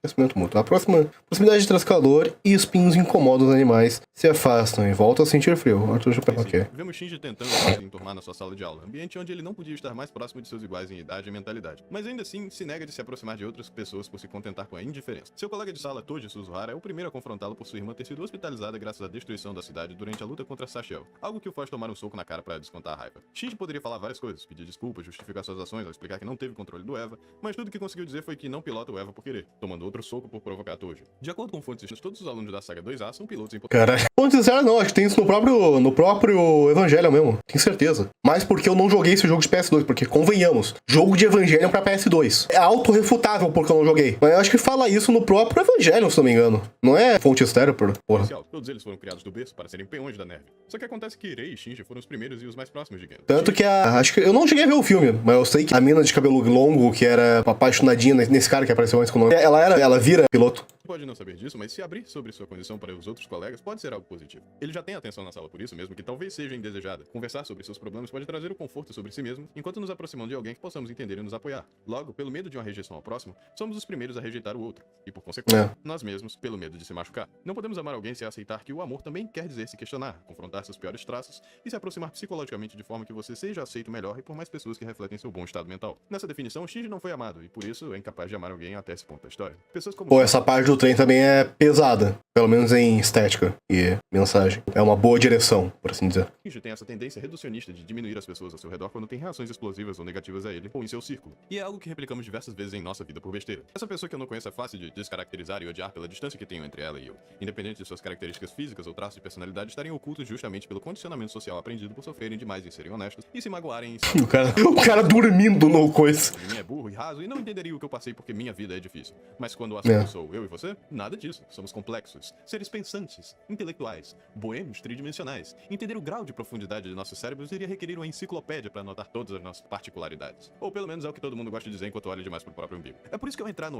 Crescimento mútuo. A próxima proximidade traz calor e espinhos incomodam os animais, se afastam e voltam a sentir frio. Arthur já pegou aqui. Vemos Shinji tentando se enturmar na sua sala de aula, ambiente onde ele não podia estar mais próximo de seus iguais em idade e mentalidade. Mas ainda assim, se nega de se aproximar de outras pessoas por se contentar com a indiferença. Seu colega de sala, Toji Suzuhara, é o primeiro a confrontá-lo por sua irmã ter sido hospitalizada graças à destruição da cidade durante a luta contra Sashiel, algo que o faz tomar um soco na cara para descontar a raiva. Shinji poderia falar várias coisas, pedir desculpas, justificar suas ações, ao explicar que não teve controle do Eva, mas tudo que conseguiu dizer foi que não pilota o Eva por querer, tomando outro soco por provocar Toji. De acordo com fontes, todos os alunos da saga 2A são pilotos importantes. Caralho. Não, sincero, não, acho que tem isso no próprio Evangelion mesmo, tenho certeza. Mas porque eu não joguei esse jogo de PS2, porque convenhamos, jogo de Evangelion pra PS2. É autorrefutável porque eu não joguei. Mas eu acho que fala isso no próprio Evangelion, se não me engano. Não é fonte estéreo, porra. Todos eles foram criados do berço para serem peões da neve. Só que acontece que Rei e Shinji foram os primeiros e os mais próximos de Gendo. Tanto que acho que eu não cheguei a ver o filme, mas eu sei que a mina de cabelo longo, que era apaixonadinha nesse cara que apareceu antes com o nome, ela vira piloto. Pode não saber disso, mas se abrir sobre sua condição para os outros colegas pode ser algo positivo. Ele já tem atenção na sala por isso, mesmo que talvez seja indesejada. Conversar sobre seus problemas pode trazer o conforto sobre si mesmo, enquanto nos aproximamos de alguém que possamos entender e nos apoiar. Logo, pelo medo de uma rejeição ao próximo, somos os primeiros a rejeitar o outro. E por consequência, nós mesmos, pelo medo de se machucar. Não podemos amar alguém sem aceitar que o amor também quer dizer se questionar, confrontar seus piores traços e se aproximar psicologicamente de forma que você seja aceito melhor e por mais pessoas que refletem seu bom estado mental. Nessa definição, Shinji não foi amado e por isso é incapaz de amar alguém até esse ponto da história. Pessoas como... Pô, essa parte do trem também é pesada, pelo menos em estética e mensagem. É uma boa direção, por assim dizer. Shinji tem essa tendência reducionista de diminuir as pessoas ao seu redor quando tem reações explosivas ou negativas a ele ou em seu círculo. E é algo que replicamos diversas vezes em nossa vida por besteira. Essa pessoa que eu não conheço é fácil de descaracterizar e odiar pela distância que tenho entre ela e eu. Independente de suas características físicas ou traços de personalidade estarem ocultos justamente pelo condicionamento social aprendido por sofrerem demais em serem honestos e se magoarem em O cara dormindo no coisa. Mim é burro e raso e não entenderia o que eu passei porque minha vida é difícil. Mas quando o assunto sou eu e você, nada disso. Somos complexos, seres pensantes, intelectuais, boêmios tridimensionais. Entender o grau de profundidade de nossos cérebros iria requerir uma enciclopédia para anotar todas as nossas particularidades. Ou pelo menos é o que todo mundo gosta de dizer enquanto olha demais pro próprio umbigo. É por isso que eu entrar no...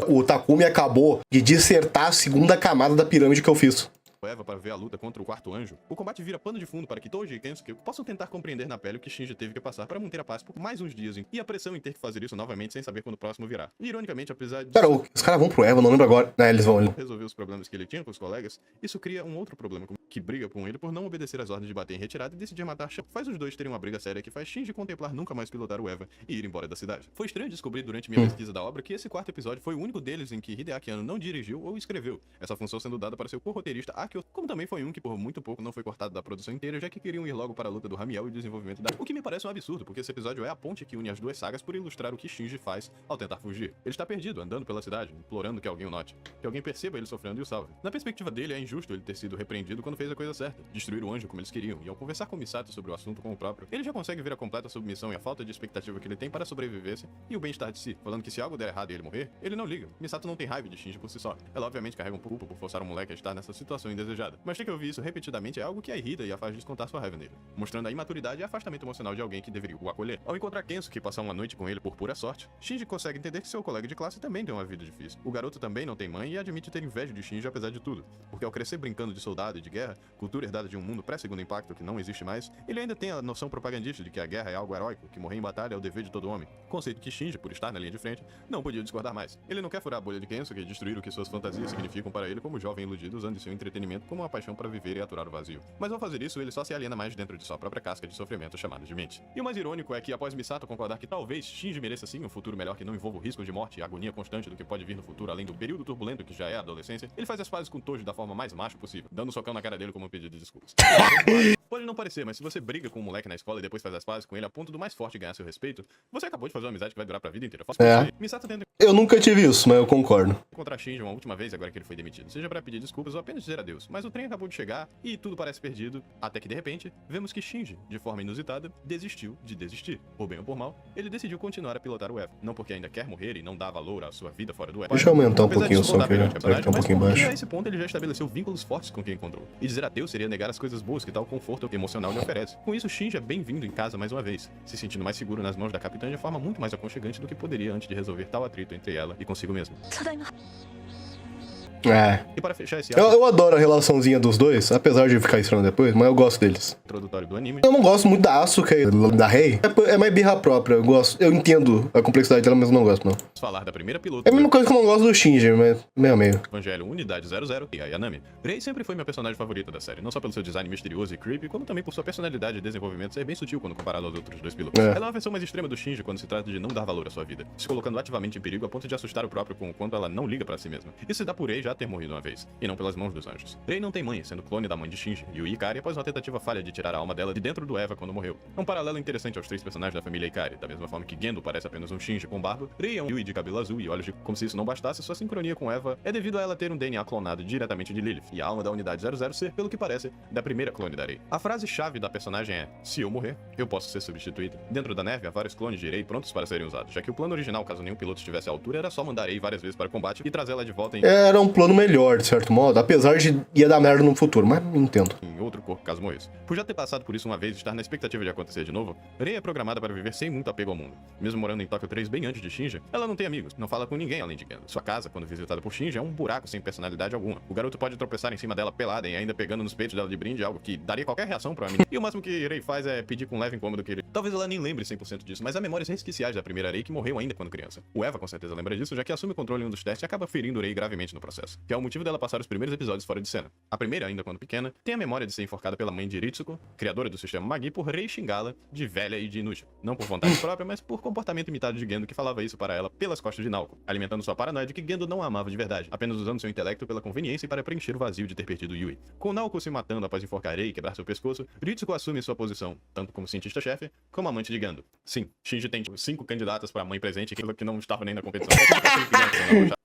O Takumi acabou de dissertar a segunda camada da pirâmide que eu fiz. Eva para ver a luta contra o quarto anjo, o combate vira pano de fundo para que Toji e Kensuke possam tentar compreender na pele o que Shinji teve que passar para manter a paz por mais uns dias e a pressão em ter que fazer isso novamente sem saber quando o próximo virá. E, ironicamente, apesar de Cara, os caras vão pro Eva, não lembro agora. Né, eles vão. resolver os problemas que ele tinha com os colegas, isso cria um outro problema que briga com ele por não obedecer às ordens de bater em retirada e decidir matar Shao. Faz os dois terem uma briga séria que faz Shinji contemplar nunca mais pilotar o Eva e ir embora da cidade. Foi estranho descobrir durante minha pesquisa da obra que esse quarto episódio foi o único deles em que Hideaki Anno não dirigiu ou escreveu, essa função sendo dada para seu co-roteirista Akio, como também foi um que por muito pouco não foi cortado da produção inteira, já que queriam ir logo para a luta do Ramiel e o desenvolvimento da... O que me parece um absurdo, porque esse episódio é a ponte que une as duas sagas por ilustrar o que Shinji faz ao tentar fugir. Ele está perdido, andando pela cidade, implorando que alguém o note, que alguém perceba ele sofrendo e o salve. Na perspectiva dele, é injusto ele ter sido repreendido quando fez a coisa certa, destruir o anjo como eles queriam, e ao conversar com Misato sobre o assunto com o próprio, ele já consegue ver a completa submissão e a falta de expectativa que ele tem para a sobrevivência e o bem-estar de si, falando que se algo der errado e ele morrer, ele não liga. Misato não tem raiva de Shinji por si só. Ela obviamente carrega um culpa por forçar um moleque a estar nessa situação indesejada. Mas ter que ouvir isso repetidamente é algo que a irrita e a faz descontar sua raiva nele, mostrando a imaturidade e afastamento emocional de alguém que deveria o acolher. Ao encontrar Kensuke e passar uma noite com ele por pura sorte, Shinji consegue entender que seu colega de classe também tem uma vida difícil. O garoto também não tem mãe e admite ter inveja de Shinji apesar de tudo, porque ao crescer brincando de soldado e de guerra, cultura herdada de um mundo pré-segundo impacto que não existe mais, ele ainda tem a noção propagandista de que a guerra é algo heróico, que morrer em batalha é o dever de todo homem. Conceito que Shinji, por estar na linha de frente, não podia discordar mais. Ele não quer furar a bolha de Kensuke e destruir o que suas fantasias significam para ele como jovem iludido usando seu entretenimento como uma paixão para viver e aturar o vazio. Mas ao fazer isso, ele só se aliena mais dentro de sua própria casca de sofrimento chamada de mente. E o mais irônico é que após Misato concordar que talvez Shinji mereça sim um futuro melhor que não envolva o risco de morte e agonia constante do que pode vir no futuro além do período turbulento que já é a adolescência, ele faz as pazes com Toji da forma mais macho possível, dando um socão na cara dele como um pedido de desculpas. Pode não parecer, mas se você briga com um moleque na escola e depois faz as pazes com ele a ponto do mais forte ganhar seu respeito, você acabou de fazer uma amizade que vai durar pra vida inteira. Misato tenta Eu nunca tive isso, mas eu concordo. encontrar Shinji uma última vez agora que ele foi demitido, seja pra pedir desculpas ou apenas dizer adeus. Mas o trem acabou de chegar e tudo parece perdido, até que de repente, vemos que Shinji, de forma inusitada, desistiu de desistir. Por bem ou por mal, ele decidiu continuar a pilotar o Eva. Não porque ainda quer morrer e não dá valor à sua vida fora do Eva. Deixa eu aumentar um Apesar pouquinho o disso som voltar aqui, perante a será que tá um personagem, pouquinho mas porque baixo? a esse ponto ele já estabeleceu vínculos fortes com quem encontrou. E dizer adeus seria negar as coisas boas que tal conforto emocional lhe oferece. Com isso, Shinji é bem-vindo em casa mais uma vez, se sentindo mais seguro nas mãos da capitã de forma muito mais aconchegante do que poderia antes de resolver tal atrito entre ela e consigo mesmo. É. E para fechar esse Eu adoro a relaçãozinha dos dois, apesar de ficar estranho depois, mas eu gosto deles. introdutório do anime, Eu não gosto muito da Asuka e da Rei. É mais birra própria, eu gosto. Eu entendo a complexidade dela, mas eu não gosto, não. falar da primeira piloto É a mesma coisa que eu não gosto do Shinji, mas meio a meio. do Evangelho Unidade 00 e a Yanami. Rei sempre foi minha personagem favorita da série, não só pelo seu design misterioso e creepy, como também por sua personalidade e desenvolvimento ser bem sutil quando comparado aos outros dois pilotos. É. Ela é uma versão mais extrema do Shinji quando se trata de não dar valor à sua vida, se colocando ativamente em perigo a ponto de assustar o próprio com o quanto ela não liga pra si mesma. Isso se dá por Rei já ter morrido uma vez, e não pelas mãos dos anjos. Rei não tem mãe, sendo clone da mãe de Shinji, e o Ikari após uma tentativa falha de tirar a alma dela de dentro do Eva quando morreu. É um paralelo interessante aos três personagens da família Ikari, da mesma forma que Gendo parece apenas um Shinji com barba, Rei é um Yui de cabelo azul e olhos de... Como se isso não bastasse, sua sincronia com Eva é devido a ela ter um DNA clonado diretamente de Lilith, e a alma da Unidade 00 ser, pelo que parece, da primeira clone da Rei. A frase-chave da personagem é: se eu morrer, eu posso ser substituído. Dentro da neve há vários clones de Rei prontos para serem usados, já que o plano original, caso nenhum piloto estivesse à altura, era só mandar Rei várias vezes para o combate e trazê-la de volta Era um plano melhor, de certo modo, apesar de ia dar merda no futuro, mas não entendo. em outro corpo caso morresse. Por já ter passado por isso uma vez e estar na expectativa de acontecer de novo, Rei é programada para viver sem muito apego ao mundo. Mesmo morando em Tóquio 3 bem antes de Shinji, ela não tem amigos, não fala com ninguém além de Gendo. Sua casa, quando visitada por Shinji, é um buraco sem personalidade alguma. O garoto pode tropeçar em cima dela pelada e ainda pegando nos peitos dela de brinde, algo que daria qualquer reação pra mim. E o máximo que Rei faz é pedir com um leve incômodo que ele... Talvez ela nem lembre 100% disso, mas há memórias resquiciais da primeira Rei que morreu ainda quando criança. O Eva com certeza lembra disso, já que assume o controle em um dos testes e acaba ferindo Rei gravemente no processo, que é o motivo dela passar os primeiros episódios fora de cena. A primeira, ainda quando pequena, tem a memória de ser enforcada pela mãe de Ritsuko, criadora do sistema Magi, por Rei xingá-la de velha e de inútil. Não por vontade própria, mas por comportamento imitado de Gendo que falava isso para ela pelas costas de Naoko, alimentando sua paranoia de que Gendo não a amava de verdade, apenas usando seu intelecto pela conveniência e para preencher o vazio de ter perdido Yui. Com Naoko se matando após enforcar Rei e quebrar seu pescoço, Ritsuko assume sua posição, tanto como cientista-chefe, como amante de Gendo. Sim, Shinji tem 5 candidatas para mãe presente que não estava nem na competição.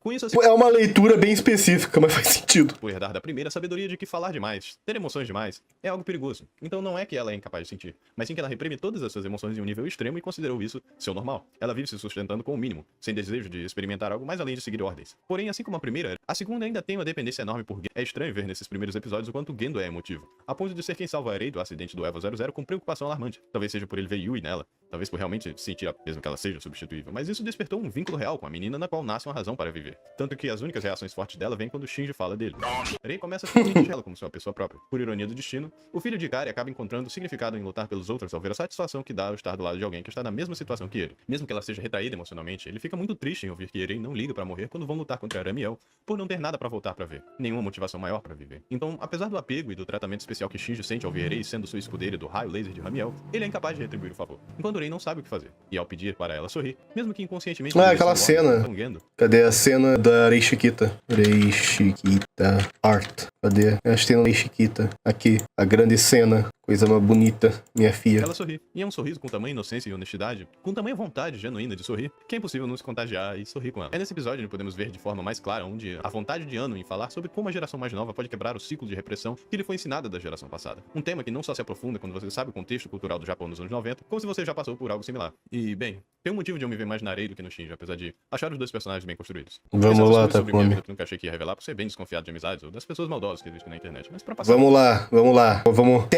Com isso, É uma leitura bem específica, mas faz sentido. por herdar da primeira a sabedoria de que falar demais, ter emoções demais, é algo perigoso. Então não é que ela é incapaz de sentir, mas sim que ela reprime todas as suas emoções em um nível extremo e considerou isso seu normal. Ela vive se sustentando com o mínimo, sem desejo de experimentar algo mais além de seguir ordens. Porém, assim como a primeira, a segunda ainda tem uma dependência enorme por Gendo. É estranho ver nesses primeiros episódios o quanto Gendo é emotivo, a ponto de ser quem salva a Rei do acidente do Eva 00 com preocupação alarmante. Talvez seja por ele ver Yui nela, talvez por realmente sentir mesmo que ela seja substituível, mas isso despertou um vínculo real com a menina na qual nasce uma razão para viver. Tanto que as únicas reações fortes dela vem quando Shinji fala dele. Rei começa a ficar ela como sua pessoa própria. Por ironia do destino, o filho de Ikari acaba encontrando significado em lutar pelos outros ao ver a satisfação que dá ao estar do lado de alguém que está na mesma situação que ele. Mesmo que ela seja retraída emocionalmente, ele fica muito triste em ouvir que Rei não liga pra morrer quando vão lutar contra Ramiel, por não ter nada pra voltar pra ver, nenhuma motivação maior pra viver. Então, apesar do apego e do tratamento especial que Shinji sente ao ver Rei sendo sua escudeira do raio laser de Ramiel, ele é incapaz de retribuir o favor, enquanto Rei não sabe o que fazer. E ao pedir para ela sorrir, mesmo que inconscientemente... Aquela cena. Cadê a cena da Rei Chiquita? Rei Chiquita Art. Cadê? Acho que tem a Rei Chiquita. Aqui, a grande cena. Coisa mais bonita, minha filha. Ela sorri. E é um sorriso com tamanha inocência e honestidade, com tamanha vontade genuína de sorrir, que é impossível não se contagiar e sorrir com ela. É nesse episódio onde podemos ver de forma mais clara onde a vontade de Ano em falar sobre como a geração mais nova pode quebrar o ciclo de repressão que lhe foi ensinada da geração passada. Um tema que não só se aprofunda quando você sabe o contexto cultural do Japão nos anos 90, como se você já passou por algo similar. E, bem, tem um motivo de eu me ver mais na Rei do que no Shinji, apesar de achar os dois personagens bem construídos. Vamos lá, tá sobre minha vida que nunca achei que ia revelar por ser bem desconfiado de amizades ou das pessoas maldosas que existem na internet, mas pra passar... Vamos lá.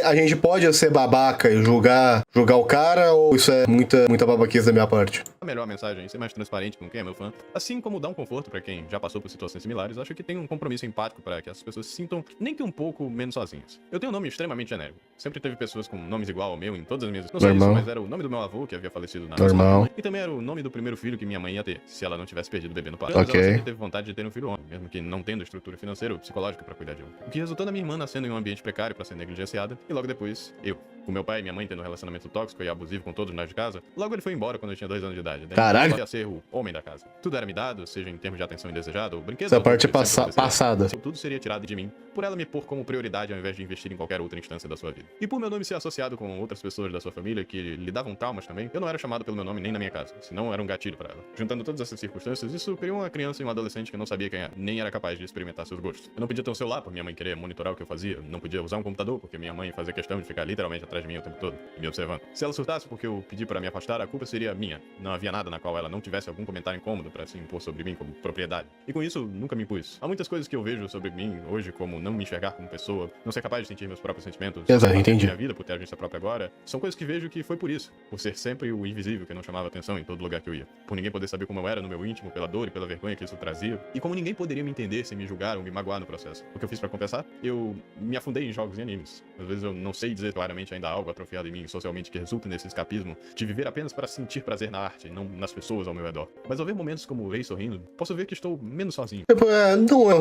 A gente pode ser babaca e julgar o cara, ou isso é muita babaquice da minha parte? A melhor mensagem é ser mais transparente com quem é meu fã, assim como dar um conforto pra quem já passou por situações similares. Acho que tem um compromisso empático para que as pessoas se sintam nem que um pouco menos sozinhas. Eu tenho um nome extremamente genérico. Sempre teve pessoas com nomes igual ao meu em todas as minhas... Não só isso, mas era o nome do meu avô, que havia falecido na Normal. E também era o nome do primeiro filho que minha mãe ia ter, se ela não tivesse perdido o bebê no parto. Ok. Ela sempre teve vontade de ter um filho homem, mesmo que não tendo estrutura financeira ou psicológica pra cuidar de um. O que resultou na minha irmã nascendo em um ambiente precário pra ser negligenciada, e logo depois, eu. Com meu pai e minha mãe tendo um relacionamento tóxico e abusivo com todos nós de casa, logo ele foi embora quando eu tinha 2 anos de idade. Caralho! Eu ia ser o homem da casa. Tudo era me dado, seja em termos de atenção indesejada ou brinquedos. Essa parte é passada. Tudo seria tirado de mim, por ela me pôr como prioridade ao invés de investir em qualquer outra instância da sua vida. E por meu nome ser associado com outras pessoas da sua família que lhe davam traumas também, eu não era chamado pelo meu nome nem na minha casa, senão era um gatilho pra ela. Juntando todas essas circunstâncias, isso criou uma criança e um adolescente que não sabia quem era, nem era capaz de experimentar seus gostos. Eu não podia ter um celular por minha mãe querer monitorar o que eu fazia, não podia usar um computador porque minha mãe fazia questão de ficar literalmente atrás de mim o tempo todo, me observando. Se ela surtasse porque eu pedi para me afastar, a culpa seria minha. Não havia nada na qual ela não tivesse algum comentário incômodo para se impor sobre mim como propriedade. E com isso, nunca me impus. Há muitas coisas que eu vejo sobre mim hoje, como não me enxergar como pessoa, não ser capaz de sentir meus próprios sentimentos. Exato, entendi. Minha vida por ter agência própria agora, são coisas que vejo que foi por isso. Por ser sempre o invisível que não chamava atenção em todo lugar que eu ia. Por ninguém poder saber como eu era no meu íntimo, pela dor e pela vergonha que isso trazia. E como ninguém poderia me entender sem me julgar ou me magoar no processo. O que eu fiz para compensar? Eu me afundei em jogos e animes. Às vezes eu não sei dizer claramente ainda algo atrofiado em mim socialmente que resulta nesse escapismo de viver apenas para sentir prazer na arte e não nas pessoas ao meu redor. Mas ao ver momentos como o Rei sorrindo, posso ver que estou menos sozinho.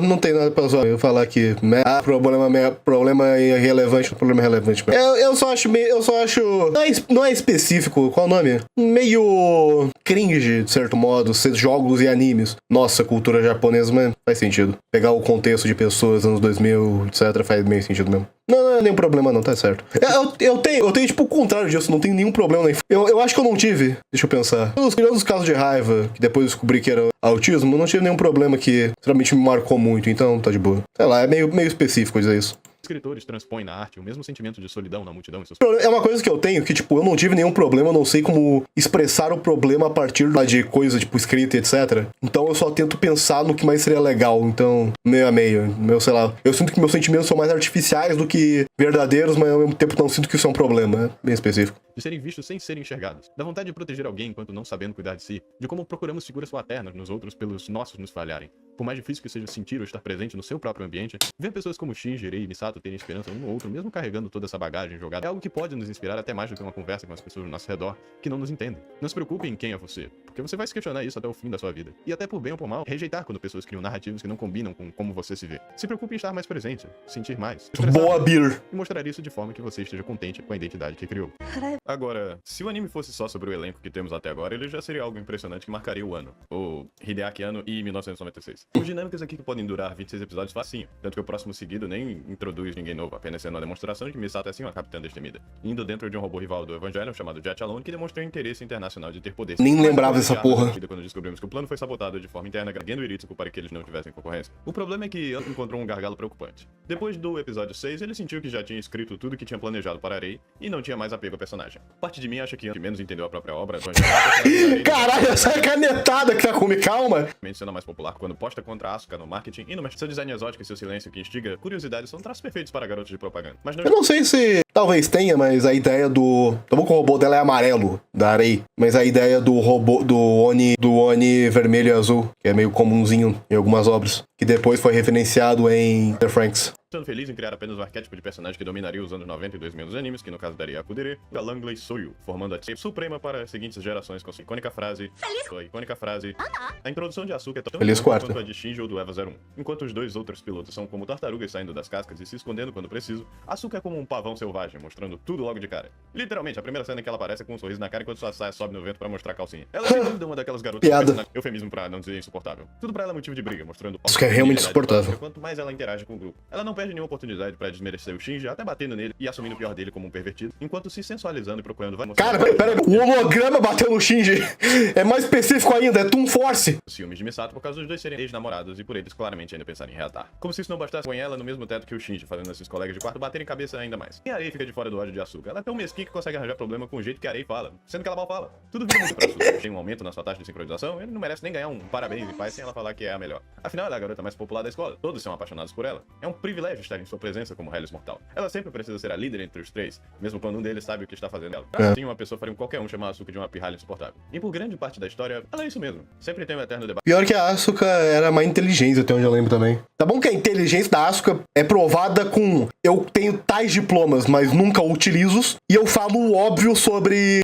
Não tem nada pra eu falar que problema é relevante, problema é relevante. Eu só acho não é específico, qual o nome? Meio cringe, de certo modo, ser jogos e animes. Nossa, cultura japonesa, mas faz sentido. Pegar o contexto de pessoas anos 2000, etc, faz meio sentido mesmo. Não é nenhum problema não, tá certo. Eu tenho tipo o contrário disso, não tenho nenhum problema nem. Eu acho que eu não tive, deixa eu pensar. Tirando os casos de raiva, que depois eu descobri que era autismo, não tive nenhum problema que realmente me marcou muito, então tá de boa. Sei lá, é meio específico dizer isso. Escritores transpõem na arte o mesmo sentimento de solidão na multidão em seus... É uma coisa que eu tenho, que tipo, eu não tive nenhum problema, eu não sei como expressar o problema a partir de coisa, tipo, escrita, etc. Então eu só tento pensar no que mais seria legal, então, meio a meio. Sei lá, eu sinto que meus sentimentos são mais artificiais do que verdadeiros, mas ao mesmo tempo não sinto que isso é um problema, bem específico. De serem vistos sem serem enxergados, da vontade de proteger alguém enquanto não sabendo cuidar de si, de como procuramos figuras fraternas nos outros pelos nossos nos falharem. Por mais difícil que seja sentir ou estar presente no seu próprio ambiente, ver pessoas como Shinji, Rei e Misato terem esperança um no outro, mesmo carregando toda essa bagagem jogada, é algo que pode nos inspirar até mais do que uma conversa com as pessoas ao nosso redor que não nos entendem. Não se preocupe em quem é você, porque você vai se questionar isso até o fim da sua vida. E até por bem ou por mal, rejeitar quando pessoas criam narrativas que não combinam com como você se vê. Se preocupe em estar mais presente, sentir mais, boa beer, e mostrar isso de forma que você esteja contente com a identidade que criou. Agora, se o anime fosse só sobre o elenco que temos até agora, ele já seria algo impressionante que marcaria o ano. O Hideaki Anno e 1996. Temos dinâmicas aqui que podem durar 26 episódios facinho, tanto que o próximo seguido nem introduz ninguém novo, apenas sendo uma demonstração de que Misato é sim uma capitã destemida, indo dentro de um robô rival do Evangelion chamado Jet Alone, que demonstrou interesse internacional de ter poder. Nem lembrava dessa porra. Quando descobrimos que o plano foi sabotado de forma interna, Gendo e Iritsuko para que eles não tivessem concorrência. O problema é que Anno encontrou um gargalo preocupante. Depois do episódio 6, ele sentiu que já tinha escrito tudo que tinha planejado para Rei e não tinha mais apego ao personagem. Parte de mim acha que menos entendeu a própria obra. Caralho, essa canetada que tá com calma. Sendo mais popular quando aposta contra a Asuka no marketing e no seu design exótico e seu silêncio que instiga curiosidade são traços perfeitos para garotos de propaganda. Mas não... Eu não sei se talvez tenha, mas a ideia do... Tá bom que o robô dela é amarelo, da Arei, mas a ideia do robô, do Oni vermelho e azul, que é meio comumzinho em algumas obras, que depois foi referenciado em The Franks. Estando feliz em criar apenas um arquétipo de personagem que dominaria os anos 90 e 2000 dos animes, que no caso daria a Kudere, a Langley Soyu, formando a team suprema para as seguintes gerações com sua icônica frase... A introdução de Asuka é tão Feliz boa quarta. quanto a de Shinji ou do Eva 01. Enquanto os dois outros pilotos são como tartarugas saindo das cascas e se escondendo quando preciso, Asuka é como um pavão selvagem, mostrando tudo logo de cara. Literalmente, a primeira cena em que ela aparece é com um sorriso na cara enquanto sua saia sobe no vento para mostrar a calcinha. Ela é sem dúvida uma daquelas garotas... Piada. Eufemismo pra não dizer insuportável. Tudo pra ela é motivo de briga, mostrando... Isso que é realmente insuportável. Quanto mais ela interage com o grupo. Ela não perde nenhuma oportunidade pra desmerecer o Shinji, até batendo nele e assumindo o pior dele como um pervertido, enquanto se sensualizando e procurando... Cara, pera, o holograma bateu no Shinji. É mais específico ainda, é Toon Force. Ciúmes de Misato por causa dos dois serem ex-namorados e por eles claramente ainda pensarem em reatar. Como se isso não bastasse, põe ela no mesmo teto que o Shinji, fazendo esses colegas de quarto baterem cabeça ainda mais. E a Arei fica de fora do ódio de Asuka. Ela é tão mesquinha que consegue arranjar problema com o jeito que a Arei fala, sendo que ela mal fala. Tudo vira muito pra Asuka. Tem um aumento na sua taxa de sincronização, ele não merece nem ganhar um parabéns e paz sem ela falar que é a melhor. Afinal, ela é a garota mais popular da escola. Todos são apaixonados por ela. É um privilégio estar em sua presença como Hellions Mortal. Ela sempre precisa ser a líder entre os três, mesmo quando um deles sabe o que está fazendo ela. Assim, uma pessoa faria qualquer um chamar a Asuka de uma pirralha insuportável. E por grande parte da história, ela é isso mesmo. Sempre tem um eterno debate. Pior que a Asuka era mais inteligente, até onde eu lembro também. Tá bom que a inteligência da Asuka é provada com... Eu tenho tais diplomas, mas nunca utilizo-os. E eu falo o óbvio sobre...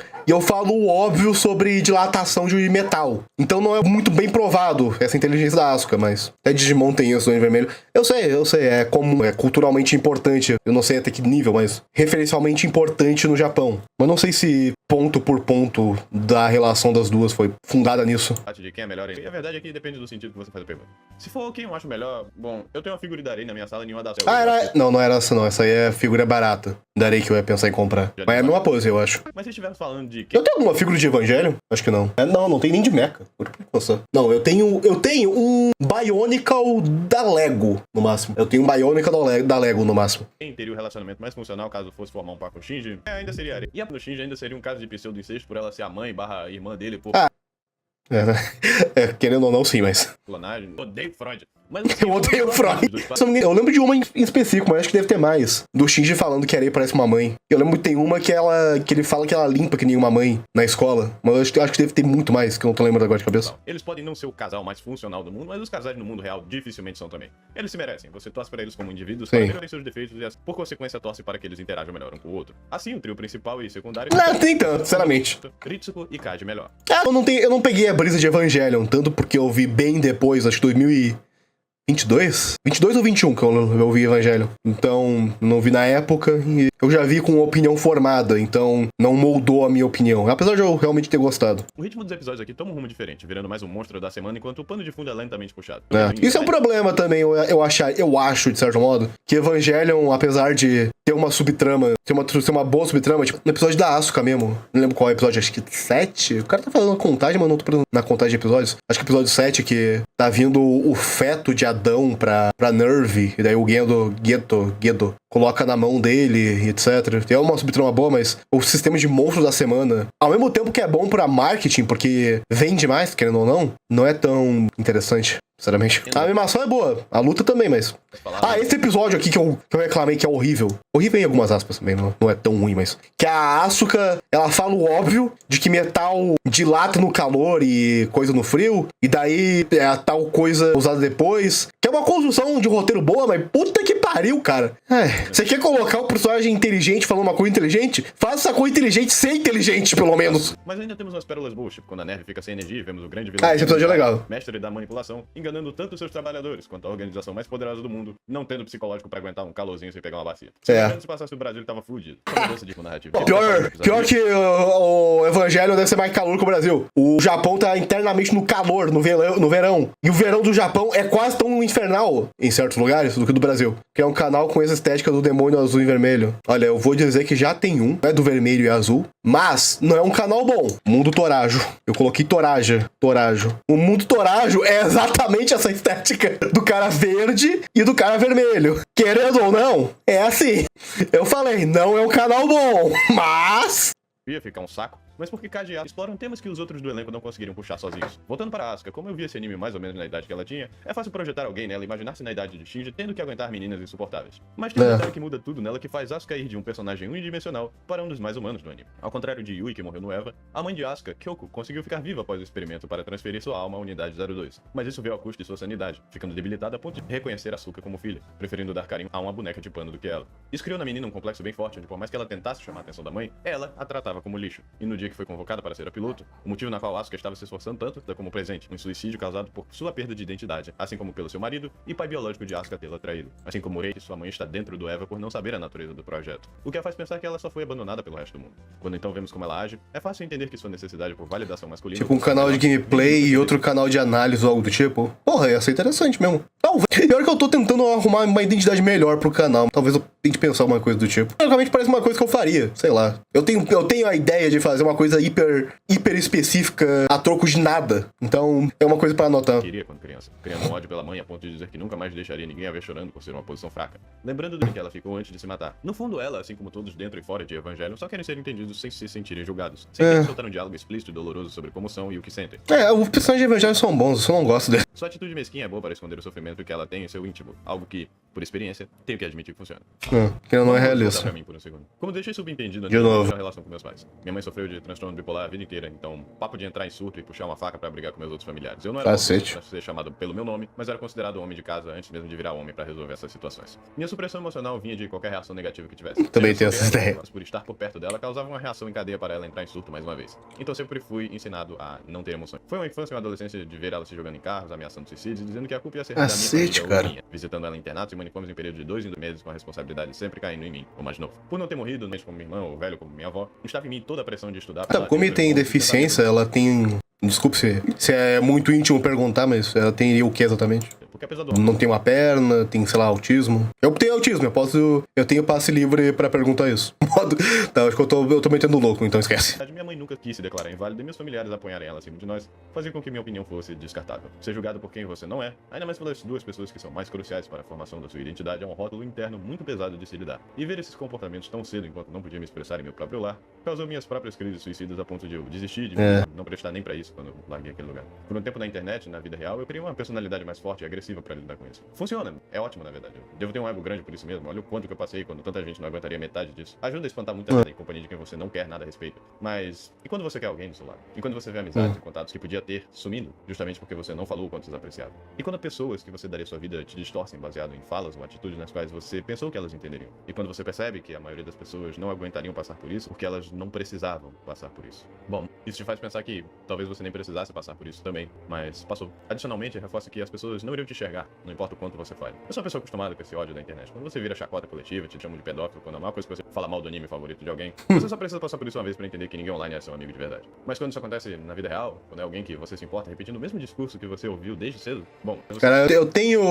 dilatação de metal. Então não é muito bem provado essa inteligência da Asuka, mas... Até Digimon tem isso no vermelho. Eu sei, é comum, é culturalmente importante. Eu não sei até que nível, mas... Referencialmente importante no Japão. Mas não sei se ponto por ponto da relação das duas foi fundada nisso. De quem é melhor. E a verdade é que depende do sentido que você faz a pergunta. Se for quem eu acho melhor, bom, eu tenho uma figura da Arei na minha sala e nenhuma das... Não era essa não. Essa aí é figura barata. Darei que eu ia pensar em comprar. Mas é a mesma pose, eu acho. Mas se estivermos falando de quem... Eu tenho alguma figura de Evangelho? Acho que não. Não tem nem de Mecha. Nossa. Não, eu tenho um Bionicle da Lego, no máximo. Eu tenho um Bionicle da Lego, no máximo. Quem teria o relacionamento mais funcional caso fosse formar um par com o Shinji, ainda seria a Arei. E a do Shinji ainda seria um caso de pseudo-incesto por ela ser a mãe / irmã dele por... Querendo ou não, sim, mas... Clonagem. Odeio Freud. Mas, eu odeio o Freud. Eu lembro de uma em específico, mas acho que deve ter mais. Do Shinji falando que a Arei parece uma mãe. Eu lembro que tem uma que ele fala que ela limpa que nem uma mãe na escola. Mas eu acho que deve ter muito mais, que eu não tô lembrando agora de cabeça. Eles podem não ser o casal mais funcional do mundo, mas os casais no mundo real dificilmente são também. Eles se merecem. Você torce para eles como indivíduos, para melhorarem seus defeitos e, por consequência, torce para que eles interajam melhor um com o outro. Assim, o trio principal e secundário... Não, tem tanto, sinceramente. Ritsuko e Kaji melhor. Eu não peguei a brisa de Evangelion, tanto porque eu vi bem depois, acho que 2022? 22 ou 21 que eu vi Evangelho. Então, não vi na época e eu já vi com opinião formada, então não moldou a minha opinião. Apesar de eu realmente ter gostado. O ritmo dos episódios aqui toma um rumo diferente, virando mais um monstro da semana, enquanto o pano de fundo é lentamente puxado. Isso é um problema também, eu acho, de certo modo, que Evangelion, apesar de ter uma subtrama, ter uma boa subtrama, tipo, no episódio da Asuka mesmo, não lembro qual é o episódio, acho que 7? O cara tá fazendo a contagem, mas não tô na contagem de episódios. Acho que episódio 7, que tá vindo o feto de Adão pra Nerve, e daí o Gedo coloca na mão dele, etc. É uma subtrama boa, mas o sistema de monstro da semana, ao mesmo tempo que é bom pra marketing, porque vende mais, querendo ou não, não é tão interessante. Sinceramente. A animação é boa, a luta também, mas... esse episódio aqui que eu reclamei que é horrível. Horrível em algumas aspas também, não é tão ruim, mas... Que a Asuka, ela fala o óbvio de que metal dilata no calor e coisa no frio, e daí é a tal coisa usada depois. Que é uma construção de roteiro boa, mas puta que pariu, cara. Você quer colocar o personagem inteligente falando uma coisa inteligente? Faça essa coisa inteligente ser inteligente, pelo menos. Mas ainda temos umas pérolas boas, tipo quando a Nerve fica sem energia e vemos o grande vilão... Esse episódio é legal. Mestre da manipulação, enganando tanto seus trabalhadores quanto a organização mais poderosa do mundo, não tendo psicológico pra aguentar um calorzinho sem pegar uma bacia. Se passasse o Brasil, ele tava fudido. Pior que o Evangelho deve ser mais calor que o Brasil. O Japão tá internamente no calor, no verão. E o verão do Japão é quase tão infernal, em certos lugares, do que do Brasil. Que é um canal com essa estética do demônio azul e vermelho. Olha, eu vou dizer que já tem um, não é do vermelho e azul, mas não é um canal bom. Mundo Torajo. Eu coloquei Torajo. O Mundo Torajo é exatamente essa estética do cara verde e do cara vermelho. Querendo ou não, é assim. Eu falei, não é um canal bom, mas... Ia ficar um saco. mas porque Kaji e Asuka exploram temas que os outros do elenco não conseguiriam puxar sozinhos. Voltando para Asuka, como eu vi esse anime mais ou menos na idade que ela tinha, é fácil projetar alguém nela, imaginar-se na idade de Shinji tendo que aguentar meninas insuportáveis. Mas tem um detalhe que muda tudo nela que faz Asuka ir de um personagem unidimensional para um dos mais humanos do anime. Ao contrário de Yui, que morreu no Eva, a mãe de Asuka, Kyoko, conseguiu ficar viva após o experimento para transferir sua alma à unidade 02. Mas isso veio ao custo de sua sanidade, ficando debilitada a ponto de reconhecer Asuka como filha, preferindo dar carinho a uma boneca de pano do que ela. Isso criou na menina um complexo bem forte, onde por mais que ela tentasse chamar a atenção da mãe, ela a tratava como lixo. E no dia que foi convocada para ser a piloto, o motivo na qual Asuka estava se esforçando tanto dá como presente um suicídio causado por sua perda de identidade, assim como pelo seu marido e pai biológico de Asuka tê-la traído. Assim como Rei, sua mãe está dentro do Eva por não saber a natureza do projeto, o que a faz pensar que ela só foi abandonada pelo resto do mundo. Quando então vemos como ela age, é fácil entender que sua necessidade por validação masculina... Tipo um canal de gameplay e outro canal de análise ou algo do tipo. Porra, ia ser interessante mesmo. Talvez. Pior que eu tô tentando arrumar uma identidade melhor pro canal. Talvez eu tente pensar uma coisa do tipo. Realmente parece uma coisa que eu faria. Sei lá. Eu tenho a ideia de fazer uma coisa hiper específica a troco de nada. Então, é uma coisa pra anotar. Queria quando criança, criando um ódio pela mãe a ponto de dizer que nunca mais deixaria ninguém a ver chorando por ser uma posição fraca. Lembrando do que ela ficou antes de se matar. No fundo, ela, assim como todos dentro e fora de Evangelho, só querem ser entendidos sem se sentirem julgados. Sem ter que soltar um diálogo explícito e doloroso sobre como são e o que sentem. Os personagens de Evangelho são bons, eu só não gosto deles. Sua atitude mesquinha é boa para esconder o sofrimento que ela tem em seu íntimo, algo que, por experiência, tenho que admitir que funciona. Que não é Vamos voltar realista. pra mim por um segundo. Como deixei subentendido De novo. a relação com meus pais. Minha mãe sofreu de transtorno bipolar a vida inteira, então papo de entrar em surto e puxar uma faca pra brigar com meus outros familiares. Eu não era Cacete. pra ser chamado pelo meu nome, mas era considerado homem de casa antes mesmo de virar homem pra resolver essas situações. Minha supressão emocional vinha de qualquer reação negativa que tivesse. Também Seja tenho essa sobre ela, ideia. mas por estar por perto dela, causava uma reação em cadeia para ela entrar em surto mais uma vez. Então sempre fui ensinado a não ter emoções. Foi uma infância e uma adolescência de ver ela se jogando em carros, ameaçando suicídios, dizendo que a culpa ia ser Cacete, da minha família ou cara. minha. Visitando ela em internatos e manicomes em período de 2 em 2 meses, com a responsabilidade sempre caindo em mim, o mais novo. Por não ter morrido, nem como minha irmã ou velho como minha avó, estava em mim toda a pressão de estudar. Tá, como ele tem deficiência, ela tem... Desculpe se é muito íntimo perguntar, mas ela tem o que exatamente? Porque apesar do Não tem uma perna, tem, sei lá, autismo. Eu tenho autismo, eu tenho passe livre pra perguntar isso. Tá, acho que eu tô metendo louco, então esquece. minha mãe nunca quis se declarar inválida e meus familiares apoiarem ela acima de nós, fazia com que minha opinião fosse descartável. Ser julgado por quem você não é, ainda mais pelas duas pessoas que são mais cruciais para a formação da sua identidade, é um rótulo interno muito pesado de se lidar. E ver esses comportamentos tão cedo enquanto não podia me expressar em meu próprio lar, causou minhas próprias crises suicidas a ponto de eu desistir de não prestar nem pra isso quando eu larguei aquele lugar. Por um tempo na internet, na vida real, eu criei uma personalidade mais forte e agressiva pra lidar com isso. Funciona, é ótimo na verdade. Eu devo ter um ego grande por isso mesmo, olha o quanto que eu passei quando tanta gente não aguentaria metade disso. Ajuda a espantar muita gente em companhia de quem você não quer nada a respeito. Mas, e quando você quer alguém do seu lado? E quando você vê amizades e contatos que podia ter sumindo, justamente porque você não falou o quanto os apreciava? E quando pessoas que você daria sua vida te distorcem baseado em falas ou atitudes nas quais você pensou que elas entenderiam? E quando você percebe que a maioria das pessoas não aguentariam passar por isso porque elas não precisavam passar por isso? Bom, isso te faz pensar que talvez você nem precisasse passar por isso também, mas passou. Adicionalmente, reforça que as pessoas não iriam te enxergar, não importa o quanto você fale. Eu sou uma pessoa acostumada com esse ódio da internet. Quando você vira chacota coletiva, te chamam de pedófilo, quando a maior coisa que você fala mal do anime favorito de alguém, você só precisa passar por isso uma vez pra entender que ninguém online é seu amigo de verdade. Mas quando isso acontece na vida real, quando é alguém que você se importa repetindo o mesmo discurso que você ouviu desde cedo, bom... Cara, eu tenho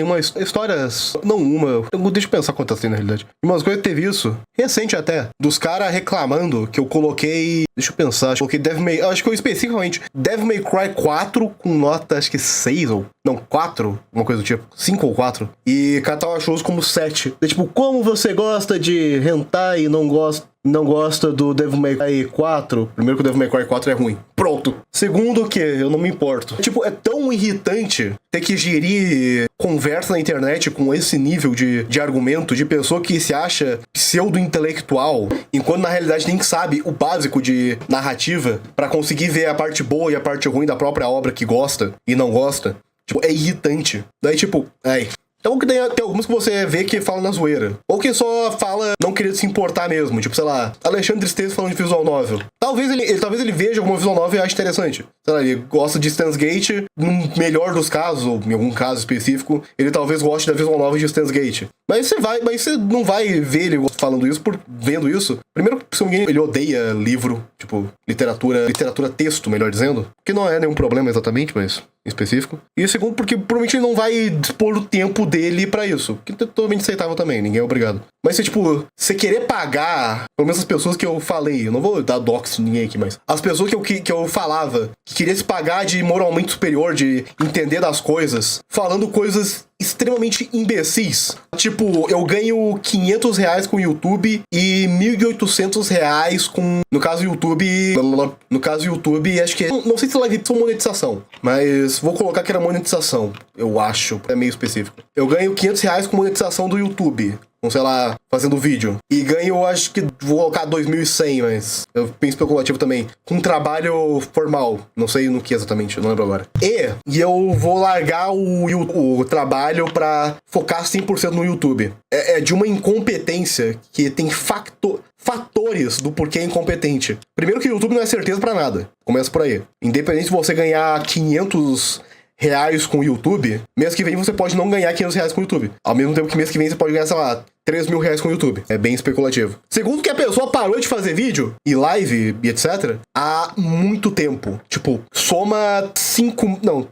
umas histórias, não uma, deixa eu pensar quantas tem na realidade. Umas coisas que teve isso, recente até, dos caras reclamando que eu coloquei, deixa eu pensar, acho que eu especificamente Devil May Cry 4 com nota, acho que 6 ou... Não, 4, uma coisa do tipo, 5 ou 4. E Catal achou como 7. É tipo, como você gosta de hentai e não gosta do Devil May Cry 4? Primeiro que o Devil May Cry 4 é ruim. Pronto. Segundo que eu não me importo. Tipo, é tão irritante ter que gerir conversa na internet com esse nível de argumento de pessoa que se acha pseudo-intelectual, enquanto na realidade nem sabe o básico de narrativa pra conseguir ver a parte boa e a parte ruim da própria obra que gosta e não gosta. Tipo, é irritante. Daí, tipo, Então tem alguns que você vê que fala na zoeira. Ou que só fala não querer se importar mesmo. Tipo, sei lá, Alexandre Esteves falando de visual novel. Talvez ele veja alguma visual novel e ache interessante. Sei lá, ele gosta de Steins Gate, no melhor dos casos, ou em algum caso específico, ele talvez goste da visual novel de Steins Gate. Mas você não vai ver ele falando isso vendo isso. Primeiro, se alguém ele odeia livro, tipo, literatura texto, melhor dizendo. Que não é nenhum problema exatamente, mas específico. E segundo, porque provavelmente ele não vai dispor o tempo dele pra isso. Que é totalmente aceitável também, ninguém é obrigado. Mas se, tipo, você querer pagar, pelo menos as pessoas que eu falei, eu não vou dar dox de ninguém aqui, mas as pessoas que eu falava, que queria se pagar de moralmente superior, de entender das coisas, falando coisas extremamente imbecis. Tipo, eu ganho R$500 com o YouTube e R$1.800 com... No caso, YouTube, acho que... Não sei se ela é monetização, mas vou colocar que era monetização. Eu acho, é meio específico. Eu ganho R$500 com monetização do YouTube. Sei lá, fazendo vídeo. E ganho, acho que vou colocar 2.100, mas eu penso especulativo também. Com trabalho formal. Não sei no que exatamente, eu não lembro agora. E eu vou largar o trabalho pra focar 100% no YouTube. É de uma incompetência que tem fatores do porquê é incompetente. Primeiro que o YouTube não é certeza pra nada. Começa por aí. Independente de você ganhar R$500 com o YouTube, mês que vem você pode não ganhar R$500 com o YouTube. Ao mesmo tempo que mês que vem você pode ganhar, sei lá, R$3.000 com o YouTube. É bem especulativo. Segundo que a pessoa parou de fazer vídeo e live e etc. há muito tempo. Tipo, soma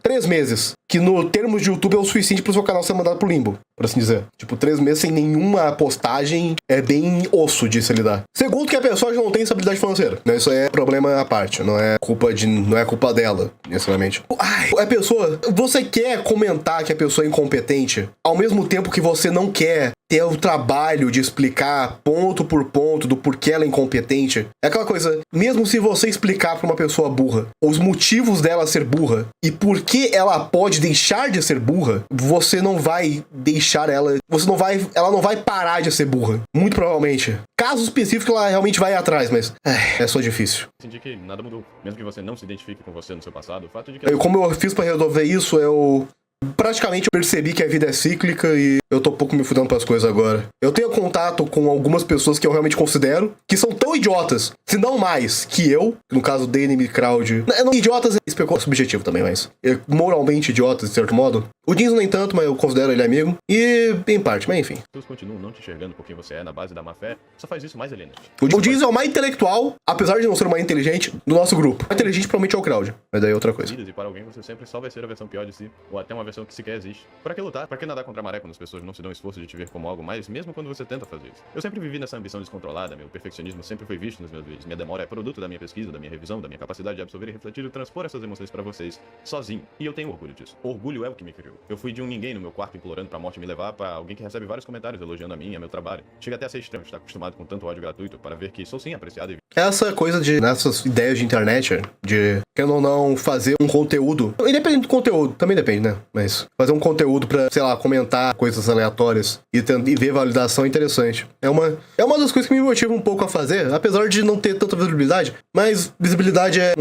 3 meses. Que no termos de YouTube é o suficiente pro seu canal ser mandado pro limbo, por assim dizer. Tipo, 3 meses sem nenhuma postagem é bem osso de se lidar. Segundo que a pessoa já não tem estabilidade financeira. Né? Isso é problema à parte. Não é culpa dela, necessariamente. A pessoa... Você quer comentar que a pessoa é incompetente, ao mesmo tempo que você não quer ter o trabalho de explicar ponto por ponto do porquê ela é incompetente. É aquela coisa, mesmo se você explicar pra uma pessoa burra os motivos dela ser burra e por que ela pode deixar de ser burra, você não vai deixar ela... Ela não vai parar de ser burra. Muito provavelmente. Caso específico, ela realmente vai atrás, mas... É só difícil. Senti que nada mudou. Mesmo que você não se identifique com você no seu passado, o fato de que... Como eu fiz pra resolver isso, praticamente eu percebi que a vida é cíclica e eu tô um pouco me fudendo pras coisas agora. Eu tenho contato com algumas pessoas que eu realmente considero que são tão idiotas, se não mais, que eu, no caso do Enemy Crowd. Não, idiotas é subjetivo também, mas moralmente idiotas, de certo modo. O Dinzo nem tanto, mas eu considero ele amigo. E em parte, mas enfim. As pessoas continuam não te enxergando por quem você é na base da má fé, só faz isso mais alienante. O Dinzo é o mais intelectual, apesar de não ser o mais inteligente, do nosso grupo. O mais inteligente provavelmente é o Crowd, mas daí é outra coisa. E para alguém você sempre só vai ser a versão pior de si, ou até uma versão que sequer existe. Pra que lutar? Pra que nadar contra a maré quando as pessoas não se dão esforço de te ver como algo mais, mesmo quando você tenta fazer isso? Eu sempre vivi nessa ambição descontrolada, meu perfeccionismo sempre foi visto nos meus vídeos. Minha demora é produto da minha pesquisa, da minha revisão, da minha capacidade de absorver e refletir e transpor essas emoções pra vocês, sozinho. E eu tenho orgulho disso. Orgulho é o que me criou. Eu fui de um ninguém no meu quarto implorando pra morte me levar pra alguém que recebe vários comentários elogiando a mim e a meu trabalho. Chega até a ser estranho estar acostumado com tanto ódio gratuito para ver que sou sim apreciado e... Essa coisa nessas ideias de internet, de querendo ou não fazer um conteúdo, independente do conteúdo, também depende, né? Mas fazer um conteúdo pra, sei lá, comentar coisas aleatórias e ver validação é interessante. É uma das coisas que me motiva um pouco a fazer, apesar de não ter tanta visibilidade, mas visibilidade é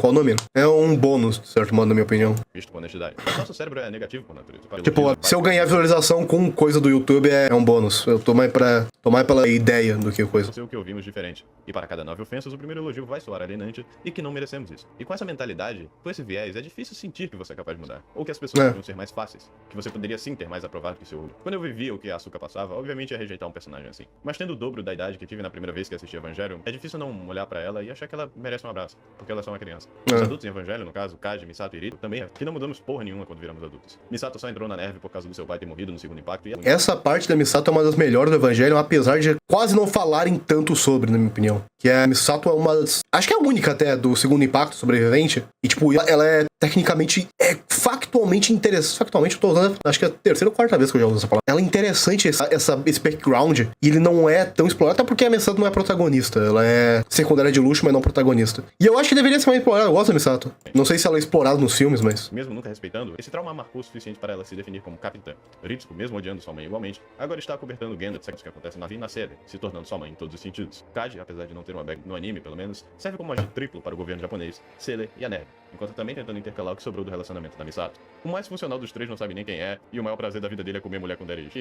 qual o nome? É um bônus, de certo modo, na minha opinião. Visto com honestidade. Nosso cérebro é negativo por natureza. Tipo, se eu ganhar visualização com coisa do YouTube é um bônus. Eu tô mais pela ideia do que coisa. Não sei o que ouvimos diferente. E para cada 9 ofensas, o primeiro elogio vai soar alienante e que não merecemos isso. E com essa mentalidade, com esse viés, é difícil sentir que você é capaz de mudar. Ou que as pessoas poderiam ser mais fáceis. Que você poderia sim ter mais aprovado que seu olho. Quando eu vivia o que a Asuka passava, obviamente ia rejeitar um personagem assim. Mas tendo o dobro da idade que tive na primeira vez que assisti Evangelion, é difícil não olhar pra ela e achar que ela merece um abraço. Porque ela é só uma criança. Os adultos em Evangelion, no caso, Kaji, Misato e Irito, também é. Que não mudamos porra nenhuma quando viramos adultos. Misato só entrou na neve por causa do seu pai ter morrido no segundo impacto e... Essa parte da Misato é uma das melhores do Evangelion, apesar de quase não falarem tanto sobre, na minha opinião. Que a Misato é uma das... Acho que é a única até do segundo impacto sobrevivente. E tipo, ela é tecnicamente... factualmente interessante. Factualmente, eu tô usando... Acho que é a terceira ou quarta vez que eu já uso essa palavra. Ela é interessante, esse background. E ele não é tão explorado, até porque a Misato não é protagonista. Ela é secundária de luxo, mas não protagonista. E eu acho que deveria ser mais explorada. Eu gosto da Misato. Não sei se ela é explorada nos filmes, mas... Mesmo nunca respeitando, esse trauma marcou o suficiente para ela se definir como capitã. Ritsuko, mesmo odiando sua mãe igualmente, agora está cobertando Genda de sexos que acontecem na vida e na série, se tornando sua mãe em todos os sentidos. Kaji, apesar de não ter uma bag no anime, pelo menos, serve como agente triplo para o governo japonês, Sailor e a Neve, enquanto também tentando intercalar o que sobrou do relacionamento da Misato. O mais funcional dos três não sabe nem quem é, e o maior prazer da vida dele é comer mulher com Derish.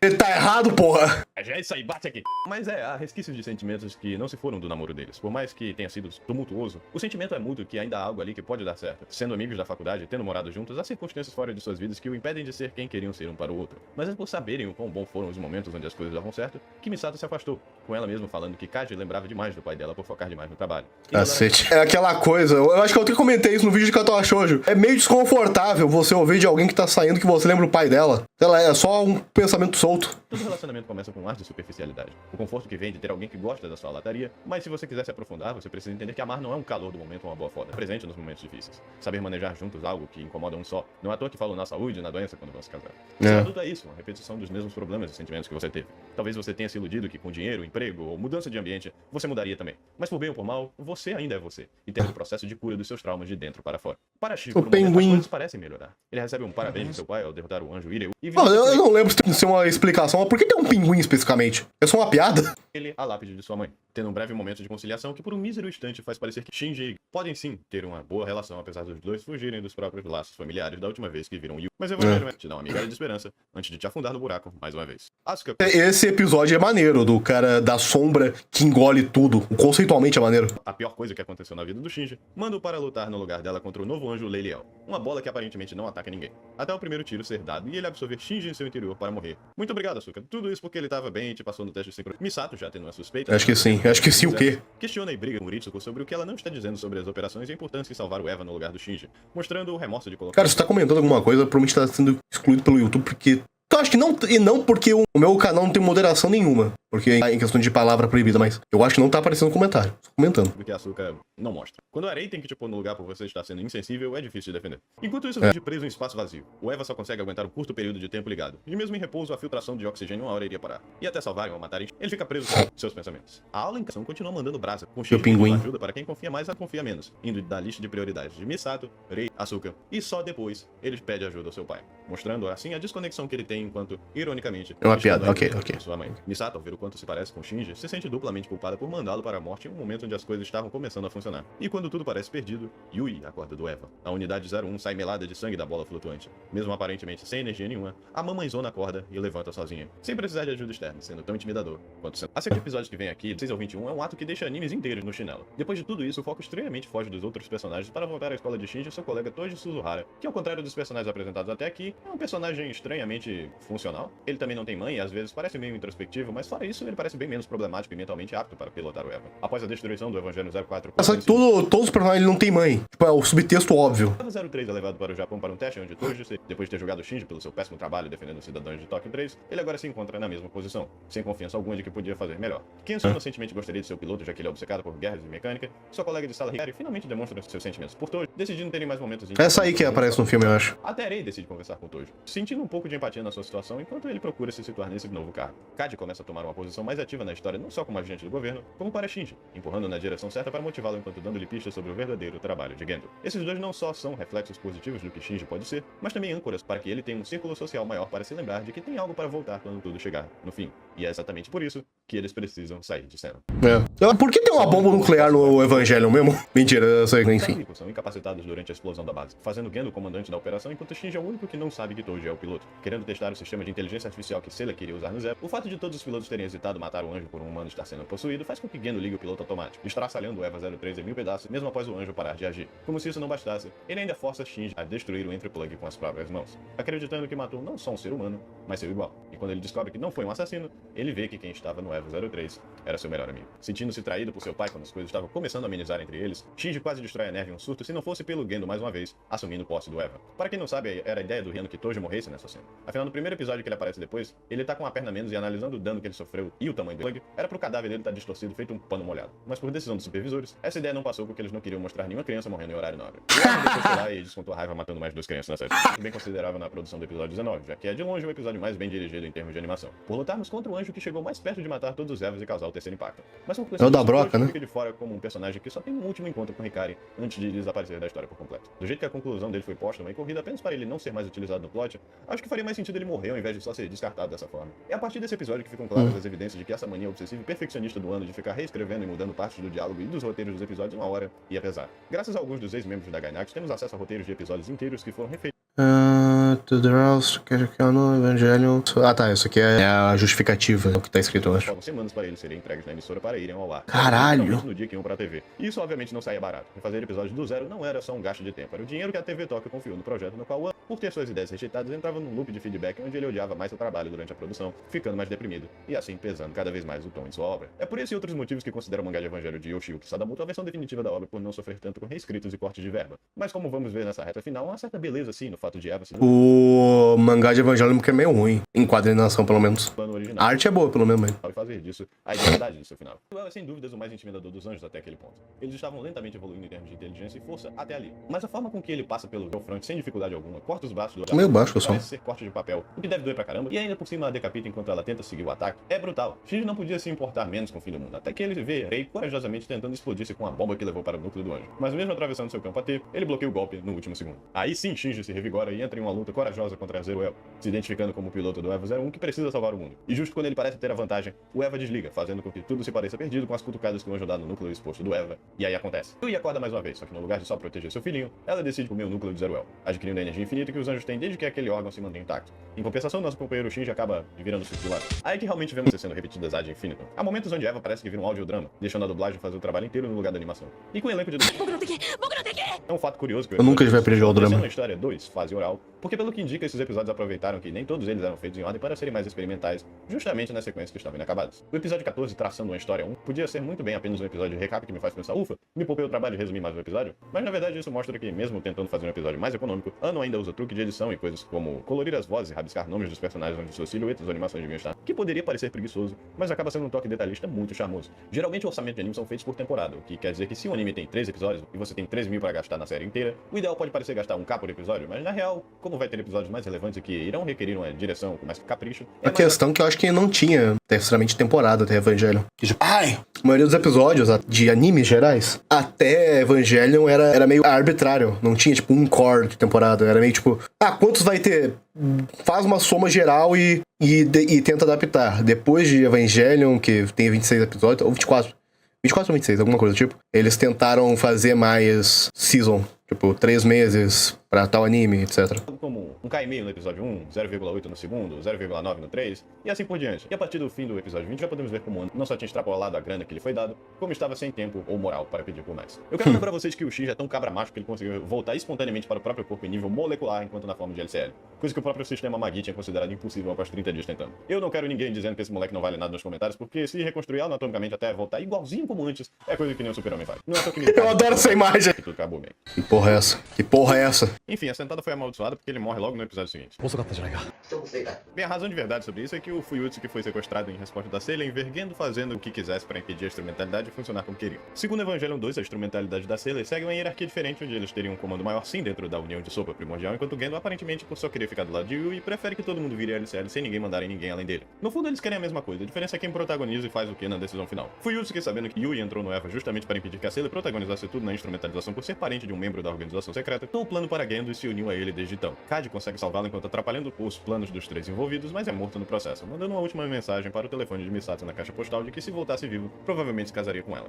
Ele tá errado, porra! Já é isso aí, bate aqui! Mas há resquícios de sentimentos que não se foram do namoro deles. Por mais que tenha sido tumultuoso, o sentimento é mútuo que ainda há algo ali que pode dar certo. Sendo amigos da faculdade, tendo morado juntos, há circunstâncias fora de suas vidas que o impedem de ser quem queriam ser um para o outro. Mas é por saberem o quão bom foram os momentos onde as coisas davam certo, que Misato se afastou, com ela mesma falando que Kaji lembrava demais do pai dela por focar demais no trabalho. Cacete. É aquela coisa, eu acho que eu até comentei isso no vídeo de Katoa Shoujo. É meio desconfortável você ouvir de alguém que tá saindo que você lembra o pai dela. Sei lá, é só um pensamento solto. Todo relacionamento começa com um ar de superficialidade. O conforto que vem de ter alguém que gosta da sua lataria, mas se você quiser se aprofundar, você precisa entender que amar não é um calor do momento ou uma boa foda. É presente nos momentos difíceis. Saber manejar juntos algo que incomoda um só. Não é à toa que falam na saúde e na doença quando vão se casar. Ser adulto é isso, uma repetição dos mesmos problemas e sentimentos que você teve. Talvez você tenha se iludido que com dinheiro, emprego ou mudança de ambiente, você mudaria também. Mas por bem ou por mal, você ainda é você. E tem um processo de cura dos seus traumas de dentro para fora. Para Chico, O por um momento, as pinguim. coisas parecem melhorar. Ele recebe um parabéns do seu pai ao derrotar o anjo Ireu. E Eu não lembro se tem que ser uma explicação, mas por que tem um pinguim especificamente? É só uma piada? ele a lápide de sua mãe, tendo um breve momento de conciliação que por um mísero instante faz parecer que Shinji e Ig podem sim ter uma boa relação, apesar dos dois fugirem dos próprios laços familiares da última vez que viram Yu. Mas o Evangelho te dá uma migalha de esperança antes de te afundar no buraco mais uma vez. Asuka... Esse episódio é maneiro, do cara da sombra que engole tudo. Conceitualmente é maneiro. A pior coisa que aconteceu na vida do Shinji, manda-o para lutar no lugar dela contra o novo anjo Leiliel. Uma bola que aparentemente não ataca ninguém. Até o primeiro tiro ser dado e ele absorver Shinji em seu interior para morrer. Muito obrigado, Asuka. Tudo isso porque ele estava bem e te passou no teste de sincronia. Misato, já tendo uma suspeita... Acho que sim. Acho que sim o quê? Questiona e briga com Ritsuko sobre o que ela não está dizendo sobre as operações e a importância em salvar o Eva no lugar do Shinji, mostrando o remorso de colocar... Cara, se tá comentando alguma coisa, provavelmente tá sendo excluído pelo YouTube, porque... Eu acho que não, e não porque o meu canal não tem moderação nenhuma. Porque em questão de palavra proibida, mas eu acho que não tá aparecendo comentário. Só comentando. Porque a Asuka não mostra. Quando a Arei tem que te pôr no lugar por você estar sendo insensível, é difícil de defender. Enquanto isso, Shinji preso em espaço vazio. O Eva só consegue aguentar um curto período de tempo ligado. E mesmo em repouso, a filtração de oxigênio uma hora iria parar. E até salvarem ou matarem, ele fica preso com seus pensamentos. A aula em questão continua mandando brasa, com Shinji pinguim. pedindo ajuda para quem confia mais a confia menos, indo da lista de prioridades de Misato, Rei, Asuka. E só depois, ele pede ajuda ao seu pai. Mostrando assim a desconexão que ele tem enquanto, ironicamente, É uma está piada, no ok, âmbito ok. de sua mãe. Misato, ao ver o quanto se parece com Shinji, se sente duplamente culpada por mandá-lo para a morte em um momento onde as coisas estavam começando a funcionar. E quando tudo parece perdido, Yui acorda do Eva. A unidade 01 sai melada de sangue da bola flutuante. Mesmo aparentemente sem energia nenhuma, a mamãezona acorda e levanta sozinha, sem precisar de ajuda externa, sendo tão intimidador quanto sendo. A série de episódios que vem aqui, 6 ao 21, é um ato que deixa animes inteiros no chinelo. Depois de tudo isso, o foco estranhamente foge dos outros personagens para voltar à escola de Shinji e seu colega Toji Suzuhara, que ao contrário dos personagens apresentados até aqui, é um personagem estranhamente funcional. Ele também não tem mãe e às vezes parece meio introspectivo, mas fora isso, ele parece bem menos problemático e mentalmente apto para pilotar o Eva. Após a destruição do Evangelho 04... Só que todos os personagens não tem mãe. Tipo, é o subtexto óbvio. O 03 é levado para o Japão para um teste onde Toji, depois de ter jogado Shinji pelo seu péssimo trabalho defendendo os cidadãos de Tóquio 3, ele agora se encontra na mesma posição, sem confiança alguma de que podia fazer melhor. Kensu inocentemente gostaria de ser o piloto, já que ele é obcecado por guerras e mecânica. Sua colega de sala Hikari finalmente demonstra seus sentimentos por Toji, decidindo terem mais momentos íntimos. Essa aí que aparece no filme, eu acho. Até Rei decide conversar com Toji, sentindo um pouco de empatia na sua situação enquanto ele procura se situar nesse novo cargo. Cade começa a tomar uma posição mais ativa na história, não só como agente do governo, como para Shinji, empurrando na direção certa para motivá-lo enquanto dando-lhe pistas sobre o verdadeiro trabalho de Gendo. Esses dois não só são reflexos positivos do que Shinji pode ser, mas também âncoras para que ele tenha um círculo social maior para se lembrar de que tem algo para voltar quando tudo chegar no fim. E é exatamente por isso que eles precisam sair de cena. Por que tem uma bomba nuclear no Evangelho mesmo? Mentira, eu sei, enfim. São incapacitados durante a explosão da base, fazendo Gendo o comandante da operação, enquanto Shinji é o único que não sabe que Toji é o piloto. Querendo testar o sistema de inteligência artificial que Sela queria usar no Zero, o fato de todos os pilotos terem hesitado matar o anjo por um humano estar sendo possuído faz com que Gendo ligue o piloto automático, estraçalhando o Eva 03 em 1000 pedaços, mesmo após o anjo parar de agir. Como se isso não bastasse, ele ainda força Shinji a destruir o Entry-Plug com as próprias mãos, acreditando que matou não só um ser humano, mas seu igual. E quando ele descobre que não foi um assassino, ele vê que quem estava no Eva 03 era seu melhor amigo. Sentindo-se traído por seu pai quando as coisas estavam começando a amenizar entre eles, Shinji quase destrói a neve em um surto se não fosse pelo Gendo mais uma vez, assumindo posse do Eva. Para quem não sabe, era a ideia do Reno que Toji morresse nessa cena. Afinal, no primeiro episódio que ele aparece depois, ele tá com uma perna menos e analisando o dano que ele sofreu e o tamanho do plug, era pro cadáver dele estar distorcido feito um pano molhado. Mas por decisão dos supervisores, essa ideia não passou porque eles não queriam mostrar nenhuma criança morrendo em horário nobre. O Eva depois foi lá e descontou a raiva matando mais 2 crianças na série, bem considerável na produção do episódio 19, já que é de longe o episódio mais bem dirigido em termos de animação. Por lutarmos contra o anjo que chegou mais perto de matar todos os Evas e causar o terceiro impacto. Mas é o da broca, né? Fica de fora como um personagem que só tem um último encontro com Hikari antes de desaparecer da história por completo. Do jeito que a conclusão dele foi posta numa corrida apenas para ele não ser mais utilizado no plot, acho que faria mais sentido ele morrer ao invés de só ser descartado dessa forma. É a partir desse episódio que ficam claras as evidências de que essa mania obsessiva e perfeccionista do ano de ficar reescrevendo e mudando partes do diálogo e dos roteiros dos episódios uma hora ia pesar. Graças a alguns dos ex-membros da Gainax, temos acesso a roteiros de episódios inteiros que foram refeitos. To the Rouse, que é no Evangelho. Ah tá, isso aqui é a justificativa, é o que tá escrito, eu acho. Faltam semanas para eles serem entregues na emissora para irem ao ar. Caralho! No dia que iam pra TV. E isso obviamente não saía barato. Refazer episódios do zero não era só um gasto de tempo, era o dinheiro que a TV Tóquio confiou no projeto no qual Por ter suas ideias rejeitadas, entrava num loop de feedback onde ele odiava mais seu trabalho durante a produção, ficando mais deprimido, e assim pesando cada vez mais o tom em sua obra. É por esse e outros motivos que considero o mangá de Evangelho de Yoshiyuki Sadamoto a versão definitiva da obra por não sofrer tanto com reescritos e cortes de verba. Mas como vamos ver nessa reta final, há uma certa beleza sim no fato de Eva ser O mangá de Evangelho é meio ruim, em quadrinação pelo menos. o plano A original. arte é boa, pelo menos. E fazer disso a identidade do seu final. O é sem dúvidas o mais intimidador dos anjos até aquele ponto. Eles estavam lentamente evoluindo em termos de inteligência e força até ali. Mas a forma com que ele passa pelo front sem dificuldade alguma, corta os braços do Meio baixo, pessoal. parece ser corte de papel, o que deve doer pra caramba, e ainda por cima a decapita enquanto ela tenta seguir o ataque, é brutal. Shinji não podia se importar menos com o fim do mundo, até que ele vê Rei corajosamente tentando explodir-se com a bomba que levou para o núcleo do anjo. Mas mesmo atravessando seu campo AT, ele bloqueia o golpe no último segundo. Aí sim Shinji se revigora e entra em uma luta corajosa contra Zero El, se identificando como o piloto do Eva 01 que precisa salvar o mundo. E justo quando ele parece ter a vantagem, o Eva desliga, fazendo com que tudo se pareça perdido com as cutucadas que o anjo dá no núcleo exposto do Eva. E aí acontece. Yui acorda mais uma vez, só que no lugar de só proteger seu filhinho, ela decide comer o núcleo de Zero El, adquirindo a energia infinita que os anjos têm desde que aquele órgão se mantém intacto. Em compensação, nosso companheiro Shinji acaba virando circular. Aí que realmente vemos sendo repetidas ad infinitum. Há momentos onde Eva parece que vira um audiodrama, deixando a dublagem fazer o trabalho inteiro no lugar da animação. E com o elenco de é um fato curioso que Eu nunca devia aprender o drama. na história 2, fase oral, porque pelo que indica, esses episódios aproveitaram que nem todos eles eram feitos em ordem para serem mais experimentais, justamente nas sequências que estavam inacabadas. O episódio 14, traçando uma história 1, podia ser muito bem apenas um episódio de recap que me faz pensar, ufa, me poupei o trabalho de resumir mais um episódio, mas na verdade isso mostra que, mesmo tentando fazer um episódio mais econômico, Anno ainda usa truque de edição e coisas como colorir as vozes e rabiscar nomes dos personagens onde suas silhuetas ou animações deviam estar, que poderia parecer preguiçoso, mas acaba sendo um toque detalhista muito charmoso. Geralmente o orçamento de anime são feitos por temporada, o que quer dizer que se o anime tem 3 episódios e você tem 3 mil para gastar na série inteira, o ideal pode parecer gastar 1k por episódio, mas na real, como vai ter episódios mais relevantes e que irão requerir uma direção com mais capricho, A questão que eu acho que não tinha necessariamente temporada até Evangelion. Ai! A maioria dos episódios de animes gerais, até Evangelion era meio arbitrário. Não tinha, tipo, um core de temporada. Era meio tipo, quantos vai ter? Faz uma soma geral e tenta adaptar. Depois de Evangelion, que tem 26 episódios, ou 24 ou 26, alguma coisa do tipo, eles tentaram fazer mais season. Tipo, 3 meses pra tal anime, etc. Como 1,5 no episódio 1, 0,8 no segundo, 0,9 no 3, e assim por diante. E a partir do fim do episódio 20, já podemos ver como o Anno não só tinha extrapolado a grana que lhe foi dado, como estava sem tempo ou moral para pedir por mais. Eu quero lembrar vocês que o Shinji é tão cabra macho que ele conseguiu voltar espontaneamente para o próprio corpo em nível molecular enquanto na forma de LCL. Coisa que o próprio sistema Magi tinha considerado impossível após 30 dias tentando. Eu não quero ninguém dizendo que esse moleque não vale nada nos comentários, porque se reconstruir anatomicamente até voltar igualzinho como antes, é coisa que nem o Super-Homem faz. Não é só que Eu adoro essa imagem! tudo acabou bem. Que porra é essa? Que porra é essa? Enfim, a sentada foi amaldiçoada porque ele morre logo no episódio seguinte. Bem, a razão de verdade sobre isso é que o Fuyutsu que foi sequestrado em resposta da Sailor, verguendo fazendo o que quisesse para impedir a instrumentalidade de funcionar como queriam. Segundo Evangelion 2, a instrumentalidade da Sailor segue uma hierarquia diferente, onde eles teriam um comando maior sim dentro da união de sopa primordial, enquanto Gendo aparentemente por só querer ficar do lado de Yui, prefere que todo mundo vire LCL sem ninguém mandar em ninguém além dele. No fundo eles querem a mesma coisa, a diferença é quem protagoniza e faz o que na decisão final. Fuyutsu que sabendo que Yui entrou no Eva justamente para impedir que a Sailor protagonizasse tudo na instrumentalização por ser parente de um membro da organização secreta, então o plano para Gendo e se uniu a ele desde então. Cad consegue salvá-lo enquanto atrapalhando os planos dos 3 envolvidos, mas é morto no processo, mandando uma última mensagem para o telefone de Misato na caixa postal de que se voltasse vivo, provavelmente se casaria com ela.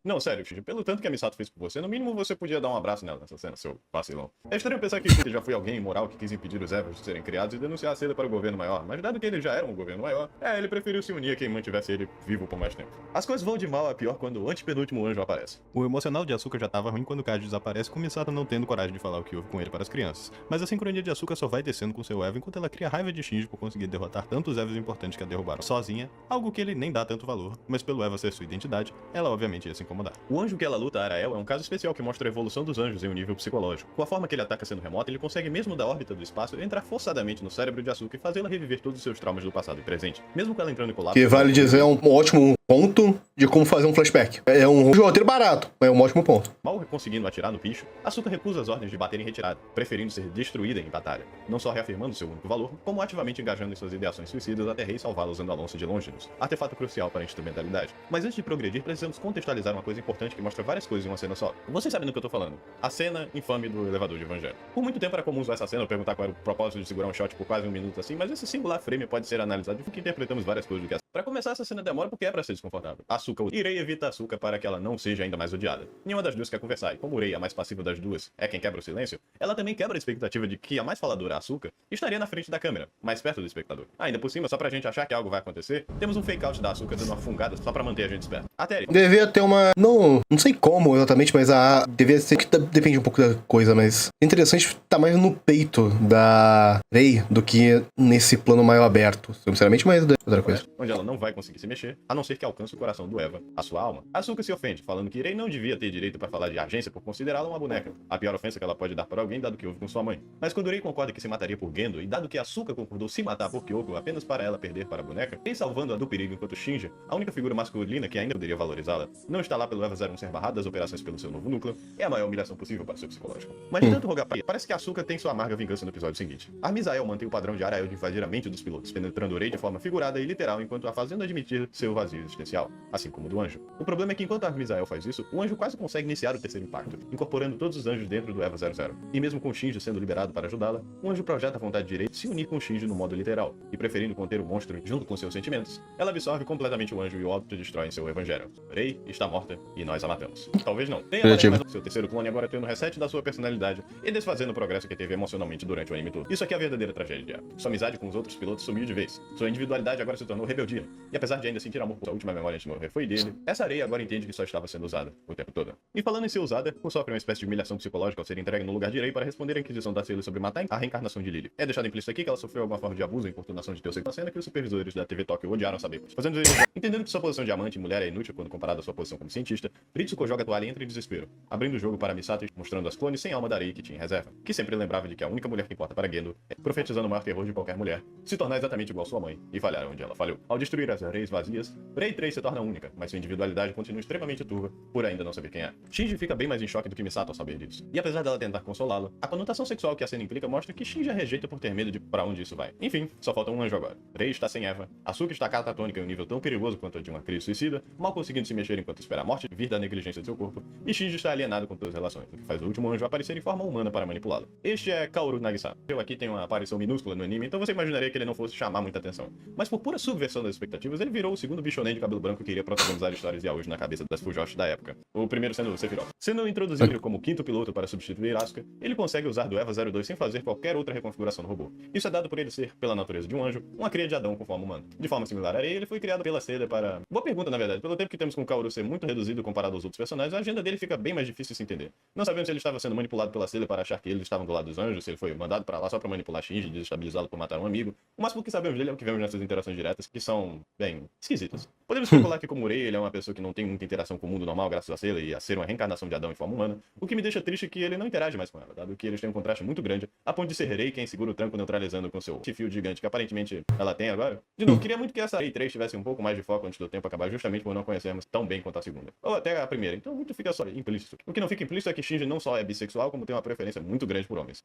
Não, sério, Shinji, pelo tanto que a Misato fez por você, no mínimo você podia dar um abraço nela nessa cena, seu vacilão. É estranho pensar que já foi alguém imoral que quis impedir os Evas de serem criados e denunciar a Sailor para o governo maior, mas dado que eles já eram o governo maior, ele preferiu se unir a quem mantivesse ele vivo por mais tempo. As coisas vão de mal a pior quando o antepenúltimo anjo aparece. O emocional de Asuka já estava ruim quando Cad desaparece, com Misato não tendo coragem de falar o que houve com ele para as crianças. Mas a sincronia de Asuka só vai descendo com seu Eva enquanto ela cria raiva de Shinji por conseguir derrotar tantos Evas importantes que a derrubaram sozinha, algo que ele nem dá tanto valor, mas pelo Eva ser sua identidade, ela obviamente ia se incomodar. O anjo que ela luta, Arael, é um caso especial que mostra a evolução dos anjos em um nível psicológico. Com a forma que ele ataca sendo remoto, ele consegue mesmo da órbita do espaço entrar forçadamente no cérebro de Asuka e fazê-la reviver todos os seus traumas do passado e presente, mesmo com ela entrando em colapso. Que vale dizer, é um ótimo ponto de como fazer um flashback. É um roteiro barato, mas é um ótimo ponto. Mal conseguindo atirar no bicho, Asuka recusa as ordens de bater em retirada, preferindo ser destruída em batalha, não só reafirmando seu único valor, como ativamente engajando em suas ideações suicidas até Rei salvá-la usando Alonso de Longinus, artefato crucial para a instrumentalidade. Mas antes de progredir, precisamos contextualizar uma coisa importante que mostra várias coisas em uma cena só. Vocês sabem do que eu tô falando. A cena infame do elevador de Evangelho. Por muito tempo era comum usar essa cena, perguntar qual era o propósito de segurar um shot por quase um minuto assim, mas esse singular frame pode ser analisado de que interpretamos várias coisas do que a... Pra começar, essa cena demora porque é pra ser desconfortável. Asuka, Irei evita Asuka para que ela não seja ainda mais odiada. Nenhuma das duas quer conversar, e como Rei, a mais passiva das duas, é quem quebra o silêncio, ela também quebra a expectativa de que a mais faladora, Asuka, estaria na frente da câmera, mais perto do espectador. Ainda por cima, só pra gente achar que algo vai acontecer, temos um fake out da Asuka dando uma fungada só pra manter a gente esperto. Artéria. Devia ter uma... Não sei como exatamente, mas devia ser que depende um pouco da coisa, mas é interessante tá mais no peito da Rei do que nesse plano maior aberto. Sinceramente, mas é outra coisa. Onde ela não vai conseguir se mexer, a não ser que alcance o coração do Eva, a sua alma. Asuka se ofende, falando que Rei não devia ter direito para falar de agência por considerá-la uma boneca. A pior ofensa que ela pode dar para alguém, dado que houve com sua mãe. Mas quando Rei concorda que se mataria por Gendo, e dado que Asuka concordou se matar por Kyoko apenas para ela perder para a boneca, Rei salvando-a do perigo enquanto Shinji, a única figura masculina que ainda poderia valorizá-la, não está lá pelo Eva 01 ser barrado das operações pelo seu novo núcleo, é a maior humilhação possível para seu psicológico. Mas de tanto rogar pra ele, parece que Asuka tem sua amarga vingança no episódio seguinte. A Misael mantém o padrão de Arael de invadir a mente dos pilotos, penetrando Rei de forma figurada e literal enquanto a fazendo admitir seu vazio existencial, assim como o do anjo. O problema é que enquanto a Misael faz isso, o anjo quase consegue iniciar o terceiro impacto, incorporando todos os anjos dentro do Eva 00. E mesmo com Shinji sendo liberado para ajudá-la, o anjo projeta a vontade de Rei de se unir com Shinji no modo literal, e preferindo conter o monstro junto com seus sentimentos, ela absorve completamente o anjo e o auto-destrói em seu evangelho. Rei está morta e nós a matamos. Talvez não. Rei aparece mais seu terceiro clone agora tendo reset da sua personalidade e desfazendo o progresso que teve emocionalmente durante o anime todo. Isso aqui é a verdadeira tragédia. Sua amizade com os outros pilotos sumiu de vez. Sua individualidade agora se tornou rebeldia. E apesar de ainda sentir amor por sua última memória antes de morrer foi dele, essa Rei agora entende que só estava sendo usada o tempo todo. E falando em ser usada, o sofre uma espécie de humilhação psicológica ao ser entregue no lugar de Rei para responder à inquisição da Sailor sobre matar a reencarnação de Lily. É deixado implícito aqui que ela sofreu alguma forma de abuso ou importunação de Teu na cena que os supervisores da TV Tóquio odiaram saber. Fazendo ele entendendo que sua posição de amante e mulher é inútil quando comparada à sua posição como cientista, Ritsuko joga a toalha e entra em desespero, abrindo o jogo para Misato mostrando as clones sem alma da Rei que tinha em reserva, que sempre lembrava de que a única mulher que importa para Gendo é, profetizando o maior terror de qualquer mulher, se tornar exatamente igual sua mãe e falhar onde ela falhou. Ao destruir as Reis vazias, Rei 3 se torna única, mas sua individualidade continua extremamente turva por ainda não saber quem é. Shinji fica bem mais em choque do que Misato ao saber disso. E apesar dela tentar consolá-lo, a conotação sexual que a cena implica mostra que Shinji a rejeita por ter medo de pra onde isso vai. Enfim, só falta um anjo agora. Rei está sem Eva, Asuka está catatônica em um nível tão perigoso quanto a de uma crise suicida, mal conseguindo se mexer enquanto espera a morte vir da negligência de seu corpo, e Shinji está alienado com todas as relações, o que faz o último anjo aparecer em forma humana para manipulá-lo. Este é Kaoru Nagisa. Eu aqui tenho uma aparição minúscula no anime, então você imaginaria que ele não fosse chamar muita atenção. Mas por pura subversão das expectativas, ele virou o segundo bichonem de cabelo branco que iria protagonizar histórias yaoi na cabeça das Fujoshi da época. O primeiro sendo o Sephiroth. Sendo introduzido como quinto piloto para substituir Asuka, ele consegue usar do Eva 02 sem fazer qualquer outra reconfiguração no robô. Isso é dado por ele ser, pela natureza de um anjo, uma cria de Adão com forma humana. De forma similar a Rei, ele foi criado pela Seda para... Boa pergunta, na verdade. Pelo tempo que temos com o Kaoru ser muito reduzido comparado aos outros personagens, a agenda dele fica bem mais difícil de se entender. Não sabemos se ele estava sendo manipulado pela Seda para achar que eles estavam do lado dos anjos, se ele foi mandado para lá só para manipular Shinji e desestabilizá-lo por matar um amigo. O máximo que sabemos dele é o que vemos nessas interações diretas, que são, bem, esquisitas. Podemos especular que como Rei, ele é uma pessoa que não tem muita interação com o mundo normal graças a Seda e a ser uma reencarnação de Adão em forma humana, o que me deixa triste é que ele não interage mais com ela, dado que eles têm um contraste muito grande, a ponto de ser Rei quem segura o tranco neutralizando com seu fio gigante que aparentemente ela tem agora. De novo, queria muito que essa Rei 3 tivesse um pouco mais de foco antes do tempo acabar, justamente por não conhecermos tão bem quanto a segunda. Ou até a primeira, então muito fica só implícito. O que não fica implícito é que Shinji não só é bissexual, como tem uma preferência muito grande por homens.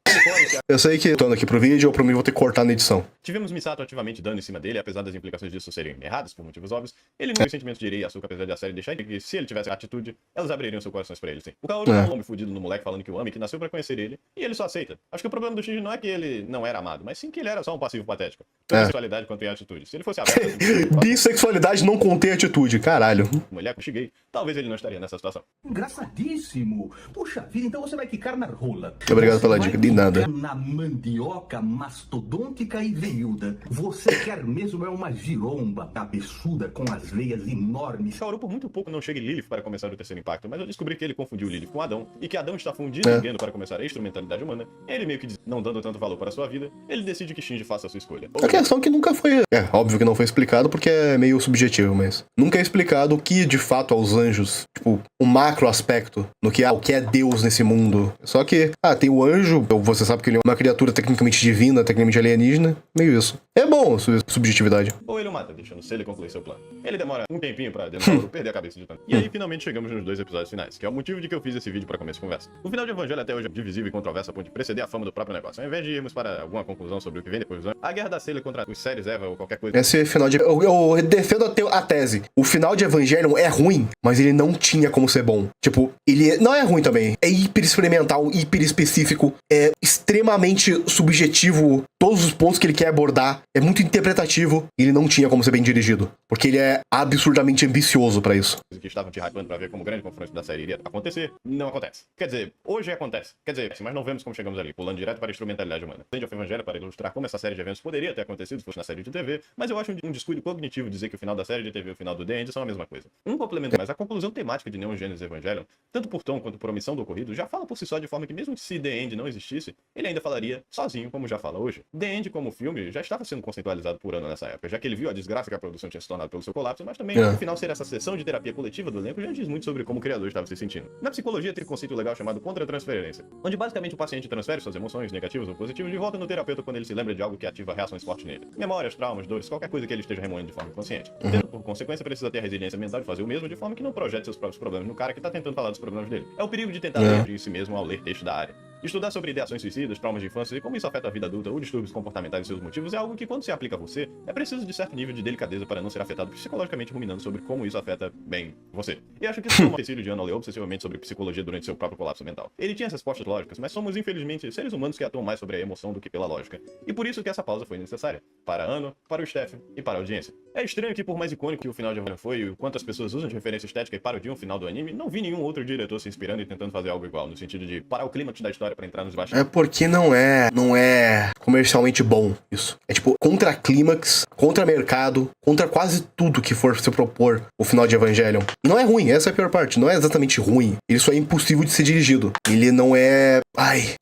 Eu sei que tô aqui pro vídeo, ou pro mim vou ter que cortar na edição. Tivemos Misato ativamente dando em cima dele, apesar das implicações disso serem erradas por motivos óbvios. Ele não tem sentimentos de Rei e Asuka, apesar de a série deixar que se ele tivesse atitude, elas abririam seus corações pra ele, sim. O Kaoru é um homem fudido no moleque falando que o ama e que nasceu pra conhecer ele, e ele só aceita. Acho que o problema do Shinji não é que ele não era amado, mas sim que ele era só um passivo patético. Tanto em sexualidade quanto em atitude. Se ele fosse aberto... Bissexualidade não contém atitude, caralho. Mulher com Shigei, talvez ele não estaria nessa situação. Engraçadíssimo. Puxa vida, então você vai quicar na rola. Obrigado pela dica, de nada. Na mandioca mastodôntica e veiuda. Você quer mesmo é uma giromba cabeçuda com as veias enormes. Kaoru por muito pouco não chega em Lilith para começar o terceiro impacto, mas eu descobri que ele confundiu Lilith com Adão, e que Adão está fundido em Gendo para começar a instrumentalidade humana, e ele meio que não dando tanto valor para a sua vida, ele decide que Shinji faça a sua escolha. A questão é que nunca foi... É, óbvio que não foi explicado porque é meio subjetivo, mas... Nunca é explicado o que, de fato, aos anjos, tipo, um macro aspecto no que, o que é Deus nesse mundo. Só que, tem o anjo, você sabe que ele é uma criatura tecnicamente divina, tecnicamente alienígena, meio isso. É bom a subjetividade. Ou ele o mata, deixando se ele concluir seu plano. Ele demora um tempinho pra Denotauro perder a cabeça de tanto. E aí, finalmente, chegamos nos 2 episódios finais, que é o motivo de que eu fiz esse vídeo pra começo de conversa. O final de Evangelho até hoje é divisível e controverso a ponto de preceder a fama do próprio negócio. Ao invés de irmos para alguma conclusão sobre o que vem depois dos anos, a guerra da Sailor contra os séries Eva ou qualquer coisa. Esse final de... Eu defendo a tese. O final de Evangelion é ruim, mas ele não tinha como ser bom. Tipo, ele não é ruim também. É hiper experimental, hiper específico, é extremamente subjetivo. Todos os pontos que ele quer abordar é muito interpretativo e ele não tinha como ser bem dirigido. Porque ele é absurdamente ambicioso pra isso. Que estavam te hypando pra ver como o grande confronto da série iria acontecer, não acontece. Quer dizer, hoje acontece. Quer dizer, mas não vemos como chegamos ali, pulando direto para a instrumentalidade humana. End of Evangelho para ilustrar como essa série de eventos poderia ter acontecido acontecido se fosse na série de TV, mas eu acho um descuido cognitivo dizer que o final da série de TV e o final do The End são a mesma coisa. Um complemento, mas a conclusão temática de Neon Genesis Evangelion, tanto por tom quanto por omissão do ocorrido, já fala por si só de forma que mesmo se The End não existisse, ele ainda falaria sozinho, como já fala hoje. The End, como filme, já estava sendo conceitualizado por Ano nessa época, já que ele viu a desgraça que a produção tinha se tornado pelo seu colapso, mas também, no final, ser essa sessão de terapia coletiva do elenco já diz muito sobre como o criador estava se sentindo. Na psicologia tem um conceito legal chamado contra-transferência, onde basicamente o paciente transfere suas emoções negativas ou positivas de volta no terapeuta quando ele se lembra de algo que ativa reações fortes nele. Memórias, traumas, dores, qualquer coisa que ele esteja remoendo de forma inconsciente. Tendo, por consequência, precisa ter a resiliência mental de fazer o mesmo de forma que não projete seus próprios problemas no cara que está tentando falar dos problemas dele. É o perigo de tentar ler de si mesmo ao ler texto da área. Estudar sobre ideações suicidas, traumas de infância e como isso afeta a vida adulta ou distúrbios comportamentais e seus motivos é algo que, quando se aplica a você, é preciso de certo nível de delicadeza para não ser afetado psicologicamente ruminando sobre como isso afeta, bem, você. E acho que isso é um empecilho de Ano leu obsessivamente sobre psicologia durante seu próprio colapso mental. Ele tinha respostas lógicas, mas somos, infelizmente, seres humanos que atuam mais sobre a emoção do que pela lógica. E por isso que essa pausa foi necessária. Para Ano, para o Steph e para a audiência. É estranho que, por mais icônico que o final de Evangelion foi e o quanto as pessoas usam de referência estética e parodiam o final do anime, não vi nenhum outro diretor se inspirando e tentando fazer algo igual, no sentido de parar o clímax da história para entrar nos bastidores. Porque não é comercialmente bom isso. É tipo, contra clímax, contra mercado, contra quase tudo que for se propor o final de Evangelion. E não é ruim, essa é a pior parte. Não é exatamente ruim. Ele só é impossível de ser dirigido. Ele não é...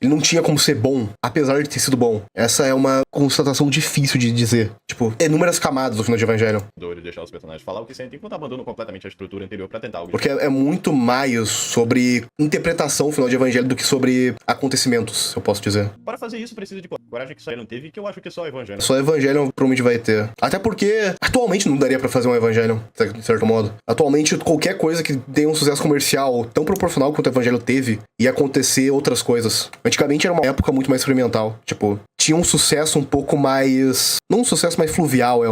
ele não tinha como ser bom, apesar de ter sido bom. Essa é uma constatação difícil de dizer. Tipo, inúmeras camadas do final de Evangelion. De deixar os personagens falar o que sentem enquanto abandonam completamente a estrutura anterior pra tentar algo. Porque é muito mais sobre interpretação o final de Evangelion do que sobre acontecimentos, eu posso dizer. Para fazer isso precisa de coragem que só ele não teve e que eu acho que só o Evangelion. Só Evangelion provavelmente vai ter. Até porque atualmente não daria pra fazer um Evangelion, de certo modo. Atualmente qualquer coisa que dê um sucesso comercial tão proporcional quanto o Evangelion teve ia acontecer outras coisas. Antigamente era uma época muito mais experimental. Tipo, tinha um sucesso um pouco mais... Não um sucesso mais fluvial,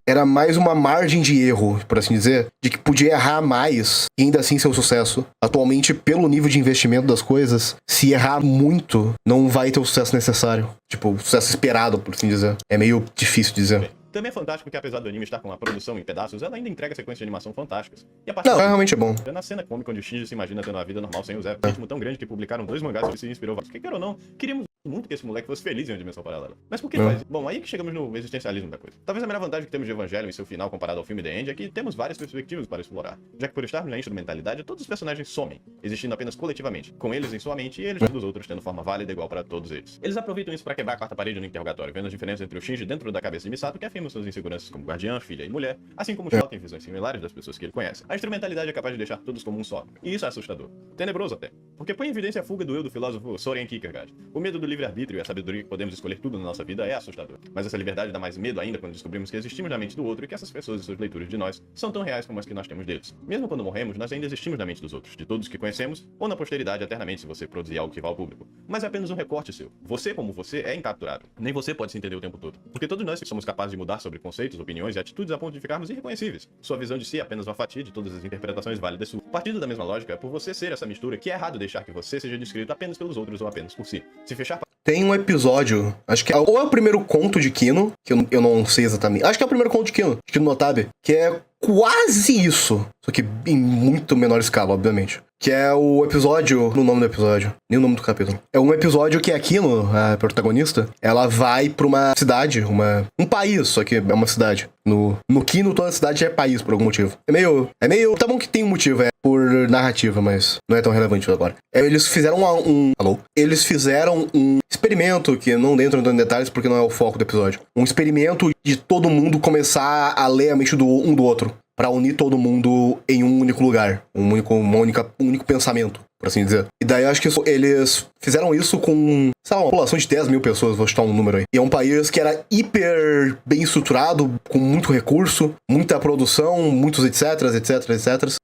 era mais uma margem de erro, por assim dizer, de que podia errar mais e ainda assim ser um sucesso. Atualmente, pelo nível de investimento das coisas, se errar muito, não vai ter o sucesso necessário. Tipo, o sucesso esperado, por assim dizer. É meio difícil dizer. Também é fantástico que, apesar do anime estar com a produção em pedaços, ela ainda entrega sequências de animação fantásticas. E a Não, realmente é bom. Na cena cômica onde o Shinji se imagina tendo uma vida normal sem o Zero, um ritmo tão grande que publicaram 2 mangás que se inspirou. Que quer ou não, queríamos muito que esse moleque fosse feliz em uma dimensão paralela. Mas por que faz? Bom, aí que chegamos no existencialismo da coisa. Talvez a melhor vantagem que temos de Evangelion em seu final comparado ao filme The End é que temos várias perspectivas para explorar. Já que por estarmos na instrumentalidade, todos os personagens somem, existindo apenas coletivamente, com eles em sua mente e eles dos outros tendo forma válida igual para todos eles. Eles aproveitam isso para quebrar a quarta parede no interrogatório, vendo as diferenças entre o Shinji dentro da cabeça de Misato, que afirma suas inseguranças como guardiã, filha e mulher, assim como o Shao tem visões similares das pessoas que ele conhece. A instrumentalidade é capaz de deixar todos como um só, e isso é assustador. Tenebroso até, porque põe em evidência a fuga do eu do filósofo Soren Kierkegaard. O medo do livre-arbítrio e a sabedoria que podemos escolher tudo na nossa vida é assustador. Mas essa liberdade dá mais medo ainda quando descobrimos que existimos na mente do outro e que essas pessoas e suas leituras de nós são tão reais como as que nós temos deles. Mesmo quando morremos, nós ainda existimos na mente dos outros, de todos que conhecemos, ou na posteridade eternamente se você produzir algo que vá ao público. Mas é apenas um recorte seu. Você, como você, é incapturável. Nem você pode se entender o tempo todo. Porque todos nós somos capazes de mudar sobre conceitos, opiniões e atitudes a ponto de ficarmos irreconhecíveis. Sua visão de si é apenas uma fatia de todas as interpretações válidas suas. Partindo da mesma lógica, por você ser essa mistura, que é errado deixar que você seja descrito apenas pelos outros ou apenas por si. Se fechar... Tem um episódio, acho que ou é o primeiro conto de Kino, que eu não sei exatamente. Acho que é o primeiro conto de Kino no Otabe, que é quase isso, só que em muito menor escala, obviamente. Que é o episódio, no nome do episódio, nem o nome do capítulo. É um episódio que a Kino, a protagonista, ela vai pra uma cidade, um país, só que é uma cidade. No Kino, toda cidade é país, por algum motivo. É meio... Tá bom que tem um motivo, é por narrativa, mas não é tão relevante agora. Eles fizeram Eles fizeram um experimento, que não entro em detalhes porque não é o foco do episódio. Um experimento de todo mundo começar a ler a mente um do outro. Pra unir todo mundo em um único lugar. Um único pensamento, por assim dizer. E daí eu acho que eles fizeram isso com, sei lá, uma população de 10 mil pessoas, vou chutar um número aí. E é um país que era hiper bem estruturado, com muito recurso, muita produção, muitos etc.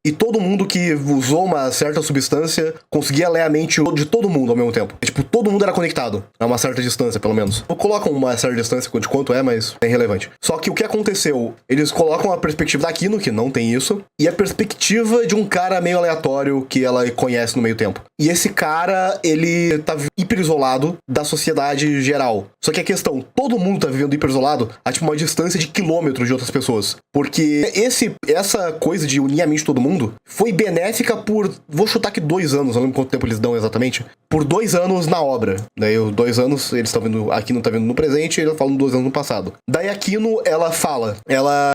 E todo mundo que usou uma certa substância conseguia ler a mente de todo mundo ao mesmo tempo. E, tipo, todo mundo era conectado, a uma certa distância, pelo menos. Colocam uma certa distância de quanto é, mas é irrelevante. Só que o que aconteceu? Eles colocam a perspectiva da Kino, que não tem isso, e a perspectiva de um cara meio aleatório que ela conhece no meio meio tempo. E esse cara, ele tá hiper isolado da sociedade geral. Só que a questão, todo mundo tá vivendo hiper isolado a tipo uma distância de quilômetros de outras pessoas. Porque essa coisa de unir a mente de todo mundo foi benéfica por, vou chutar que 2 anos, não lembro quanto tempo eles dão exatamente, por 2 anos na obra. Daí, 2 anos, eles estão vendo, a Kino tá vendo no presente e eles falam 2 anos no passado. Daí a Kino, ela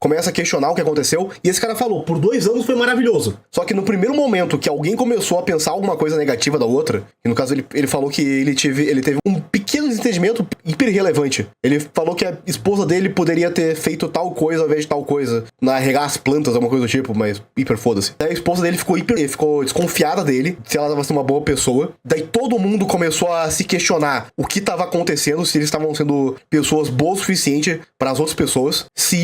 começa a questionar o que aconteceu, e esse cara falou, por 2 anos foi maravilhoso. Só que no primeiro momento que alguém começou a pensar alguma coisa negativa da outra, e no caso ele falou que ele teve um pequeno desentendimento hiper relevante. Ele falou que a esposa dele poderia ter feito tal coisa ao invés de tal coisa, regar as plantas, alguma coisa do tipo, mas hiper foda-se. Daí a esposa dele ficou desconfiada dele, se ela tava sendo uma boa pessoa. Daí todo mundo começou a se questionar o que tava acontecendo, se eles estavam sendo pessoas boas o suficiente para as outras pessoas, se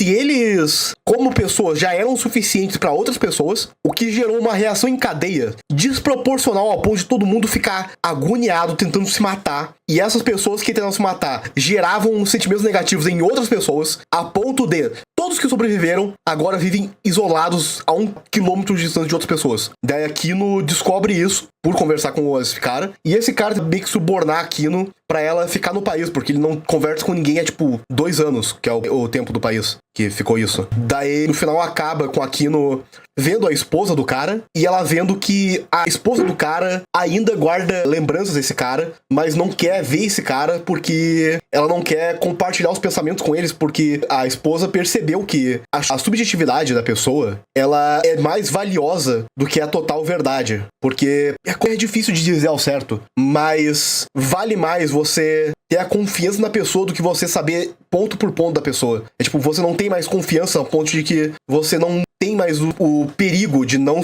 eles, como pessoas, já eram suficientes para outras pessoas, o que gerou uma reação em cadeia desproporcional ao ponto de todo mundo ficar agoniado tentando se matar. E essas pessoas que tentaram se matar geravam sentimentos negativos em outras pessoas, a ponto de todos que sobreviveram agora vivem isolados a 1 quilômetro de distância de outras pessoas. Daí a Kino descobre isso por conversar com esse cara, e esse cara meio que subornar a Kino pra ela ficar no país, porque ele não conversa com ninguém há, tipo, 2 anos, que é o tempo do país que ficou isso. Daí, no final, acaba com a Kino vendo a esposa do cara, e ela vendo que a esposa do cara ainda guarda lembranças desse cara, mas não quer ver esse cara porque ela não quer compartilhar os pensamentos com eles, porque a esposa percebeu que a subjetividade da pessoa, ela é mais valiosa do que a total verdade, porque é difícil de dizer ao certo, mas vale mais você ter a confiança na pessoa do que você saber ponto por ponto da pessoa. É tipo, você não tem mais confiança ao ponto de que você não tem mais o perigo de não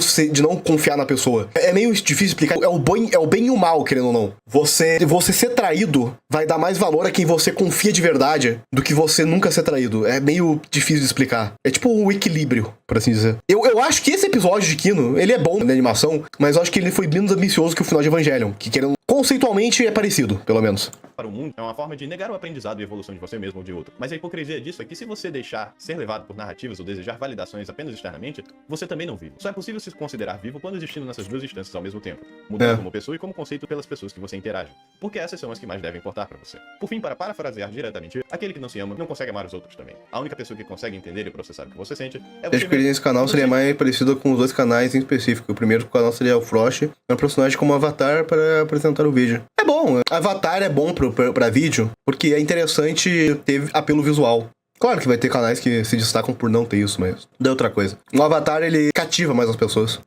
confiar na pessoa. É meio difícil explicar. É o bem e o mal, querendo ou não. Você ser traído vai dar mais valor a quem você confia de verdade do que você nunca ser traído. É meio difícil de explicar. É tipo o equilíbrio, por assim dizer. Eu acho que esse episódio de Kino, ele é bom na animação, mas eu acho que ele foi menos ambicioso que o final de Evangelion, que querendo conceitualmente é parecido, pelo menos. Para o mundo, é uma forma de negar o aprendizado e evolução de você mesmo ou de outro. Mas a hipocrisia disso é que se você deixar ser levado por narrativas ou desejar validações apenas externamente, você também não vive. Só é possível se considerar vivo quando existindo nessas 2 instâncias ao mesmo tempo, mudando como pessoa e como conceito pelas pessoas que você interage. Porque essas são as que mais devem importar para você. Por fim, para parafrasear diretamente, aquele que não se ama não consegue amar os outros também. A única pessoa que consegue entender e processar o que você sente é você. Acho que nesse canal seria mais parecido com os 2 canais em específico. O primeiro canal seria o Frost, é um personagem como avatar para apresentar o vídeo. É bom, Avatar é bom pra vídeo, porque é interessante ter apelo visual. Claro que vai ter canais que se destacam por não ter isso, mas é outra coisa. O Avatar, ele cativa mais as pessoas.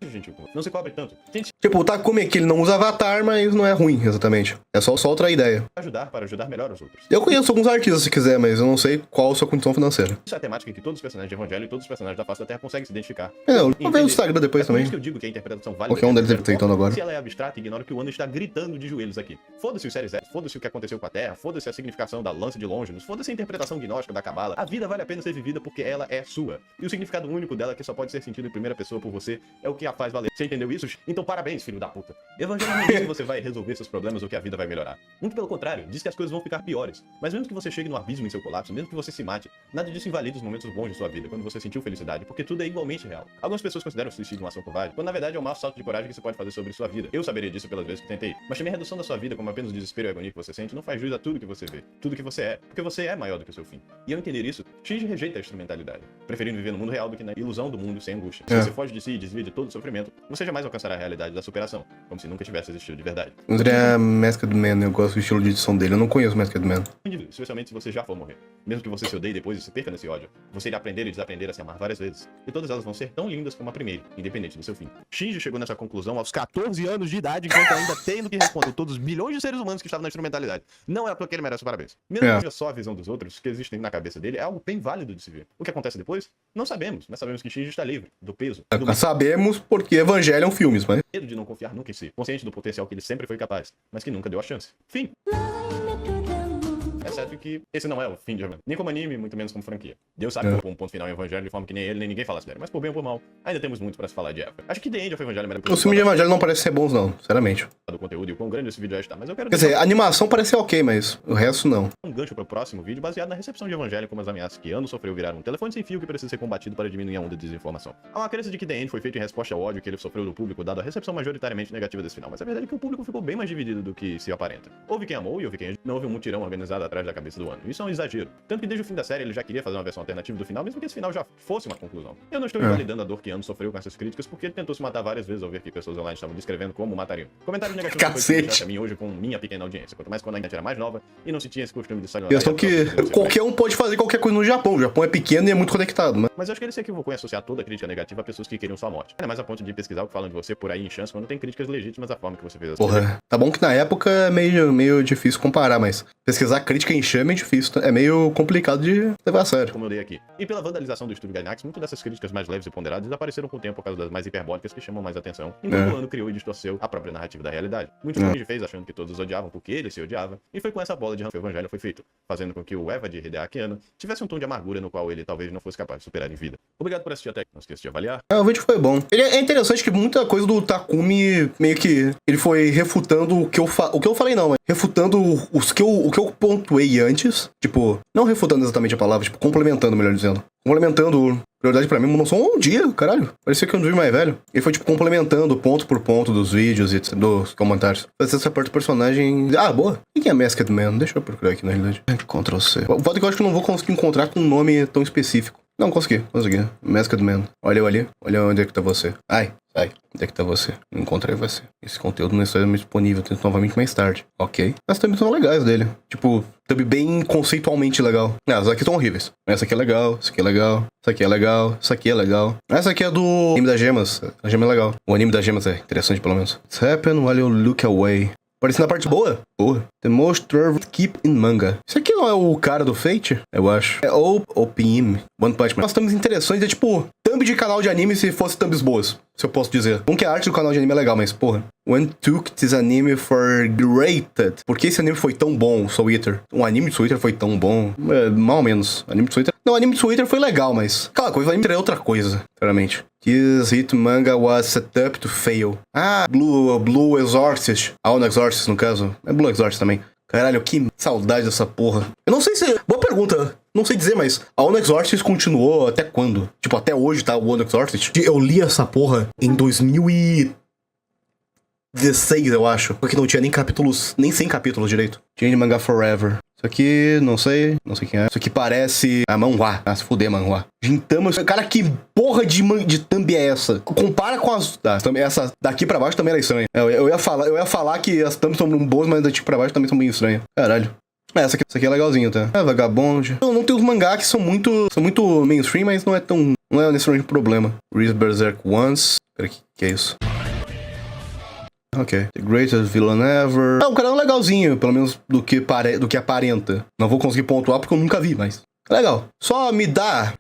Não se cobre tanto. Tente Tipo, o Takumi que ele não usa Avatar, mas não é ruim, exatamente. É só outra ideia. ajudar para ajudar melhor os outros. Eu conheço alguns artistas, se quiser, mas eu não sei qual a sua condição financeira. Isso é a temática que todos os personagens de Evangelho e todos os personagens da face da Terra conseguem se identificar. Eu vou ver o Instagram depois por também. isso que eu digo que a interpretação válida... Qualquer um deles deve estar tentando agora. Se ela é abstrata, ignora que o Ano está gritando de joelhos aqui. Foda-se os séries S, foda-se o que aconteceu com a Terra, foda-se a significação da lança de Longinus, foda-se a interpretação gnóstica da Cabala. A vida vale a pena ser vivida porque ela é sua. E o significado único dela, que só pode ser sentido em primeira pessoa por você, é o que a faz valer. Você entendeu isso? Então parabéns, filho da puta. Evangelho não diz que você vai resolver seus problemas ou que a vida vai melhorar. Muito pelo contrário, diz que as coisas vão ficar piores. Mas mesmo que você chegue no abismo em seu colapso, mesmo que você se mate, nada disso invalida os momentos bons de sua vida, quando você sentiu felicidade, porque tudo é igualmente real. Algumas pessoas consideram o suicídio uma ação covarde, quando na verdade é o maior salto de coragem que você pode fazer sobre sua vida. Eu saberia disso pelas vezes que tentei. Mas também a redução da sua vida como apenas o desespero e a agonia que você sente não faz jus a tudo que você vê, tudo que você é, porque você é maior do que o seu fim. E ao entender isso, Shinji rejeita a instrumentalidade, preferindo viver no mundo real do que na ilusão do mundo sem angústia. Se você foge de si e desvia de todo o sofrimento, você jamais alcançará a realidade da superação, como se nunca tivesse existido de verdade. André é Masked Man, eu gosto do estilo de edição dele, eu não conheço Masked Man. Especialmente se você já for morrer. Mesmo que você se odeie depois e se perca nesse ódio, você irá aprender e desaprender a se amar várias vezes. E todas elas vão ser tão lindas como a primeira, independente do seu fim. Shinji chegou nessa conclusão aos 14 anos de idade, enquanto ainda tendo que responder todos os milhões de seres humanos que estavam na instrumentalidade. Não é porque ele merece o parabéns. Mesmo que seja só a visão dos outros que existem na cabeça dele, é algo bem válido de se ver. O que acontece depois? Não sabemos, mas sabemos que Shinji está livre do peso. Sabemos porque Evangelion filmes, mas... medo de não confiar nunca em si, consciente do potencial que ele sempre foi capaz, mas que nunca deu a chance. Fim. Essa certo que esse não é o fim de Evangelho. Nem como anime, muito menos como franquia. Deus sabe que um ponto final em Evangelho de forma que nem ele, nem ninguém falasse dele. Mas por bem ou por mal, ainda temos muito pra se falar de Ever. Acho que The End of Evangelho merece... Os filmes de Evangelho não parecem ser bons, não, sinceramente. do conteúdo e o quão grande esse vídeo já está. Mas eu quero Quer dizer, a animação parece ser ok, mas o resto não. um gancho para o próximo vídeo baseado na recepção de Evangelho como as ameaças que Ano sofreu viraram um telefone sem fio que precisa ser combatido para diminuir a onda de desinformação. Há uma crença de que The End foi feito em resposta ao ódio que ele sofreu do público, dado a recepção majoritariamente negativa desse final, mas a verdade é que o público ficou bem mais dividido do que se aparenta. Houve quem amou e houve quem não houve um mutirão organizado atrás da cabeça do Ano. Isso é um exagero. Tanto que desde o fim da série ele já queria fazer uma versão alternativa do final, mesmo que esse final já fosse uma conclusão. Eu não estou invalidando a dor que Ano sofreu com essas críticas, porque ele tentou se matar várias vezes ao ver que pessoas online estavam descrevendo como matariam. Comentários negativos Cacete. pra mim hoje com minha pequena audiência, quanto mais quando a internet era mais nova e não se tinha esse costume de sair. Questão que qualquer um pode fazer qualquer coisa no Japão. O Japão é pequeno e é muito conectado, Mas eu acho que ele se equivocou em associar toda a crítica negativa a pessoas que queriam sua morte. É mais a ponto de pesquisar o que falam de você por aí em chance quando tem críticas legítimas à forma que você fez as coisas. Porra, tá bom que na época é meio difícil comparar, mas pesquisar crítica em chame é difícil. É meio complicado de levar a sério. Como eu dei aqui. E pela vandalização do estúdio Gainax, muitas dessas críticas mais leves e ponderadas desapareceram com o tempo por causa das mais hiperbólicas que chamam mais atenção, enquanto o Ano criou e distorceu a própria narrativa da realidade. Muitos fãs fez achando que todos os odiavam porque ele se odiava, e foi com essa bola de ranço que o Evangelho foi feito, fazendo com que o Eva de Hideaki Anno tivesse um tom de amargura no qual ele talvez não fosse capaz de superar em vida. Obrigado por assistir até aqui. Não esqueça de avaliar. O vídeo foi bom. Ele é interessante que muita coisa do Takumi meio que ele foi refutando o que eu falei não, mas refutando o que eu pontuei antes, tipo, não refutando exatamente a palavra, tipo, complementando, melhor dizendo. Complementando, prioridade pra mim, não só um dia, caralho. Parecia que eu não vi mais velho. Ele foi, tipo, complementando ponto por ponto dos vídeos e dos comentários. Essa parte do personagem... Ah, boa. Quem é Masked Man? Deixa eu procurar aqui, na realidade. Ctrl C. O foda é que eu acho que eu não vou conseguir encontrar com um nome tão específico. Não, consegui. Masked Man. Olha eu ali. Olha onde é que tá você. Ai, sai. Onde é que tá você? Não encontrei você. Esse conteúdo não está disponível. Tento novamente mais tarde. Ok. As thumbs são legais dele. Tipo, thumb bem conceitualmente legal. Ah, as aqui estão horríveis. Essa aqui é legal. Essa aqui é legal. Essa aqui é legal. Essa aqui é legal. Essa aqui é do anime das gemas. A gema é legal. O anime das gemas é interessante, pelo menos. It's happen while you look away. Aparece na parte boa. Boa. The most troubled keep in manga. Isso aqui não é o cara do Fate? Eu acho. É OPM. One Punch Man. Umas thumbs interessantes. É tipo, thumb de canal de anime se fosse thumbs boas. Se eu posso dizer. Não que a arte do canal de anime é legal, mas porra. When took this anime for rated. Por que esse anime foi tão bom, Soul Eater? Um anime de Soul Eater foi tão bom? Mal ou menos. Anime de Soul Eater... Não, o anime de Soul Eater foi legal, mas... Aquela coisa, o anime é outra coisa, sinceramente. This hit manga was set up to fail. Ah, Blue Exorcist. Aon Exorcist, no caso. É Blue Exorcist também. Caralho, que saudade dessa porra. Eu não sei se... Boa pergunta. Não sei dizer, mas a Aon Exorcist continuou até quando? Tipo, até hoje tá o Aon Exorcist? Eu li essa porra em 2016, eu acho. Porque não tinha nem capítulos, nem 100 capítulos direito. Change Manga Forever. Isso aqui, não sei quem é. Isso aqui parece a manhwa. Ah, se fuder, manhwa. Gintama. Cara, que porra de thumb é essa? Compara com as... essa daqui pra baixo também era estranha. Eu ia falar que as thumbs são boas, mas daqui pra baixo também são bem estranhas. Caralho. Essa aqui é legalzinha, tá? É, Vagabond. Não tem os mangá que são muito mainstream, mas não é necessariamente um problema. Read Berserk Once. Pera, que é isso? Ok. The Greatest Villain Ever. É um canal legalzinho, pelo menos do que aparenta. Não vou conseguir pontuar porque eu nunca vi, mas... Legal. Só me dê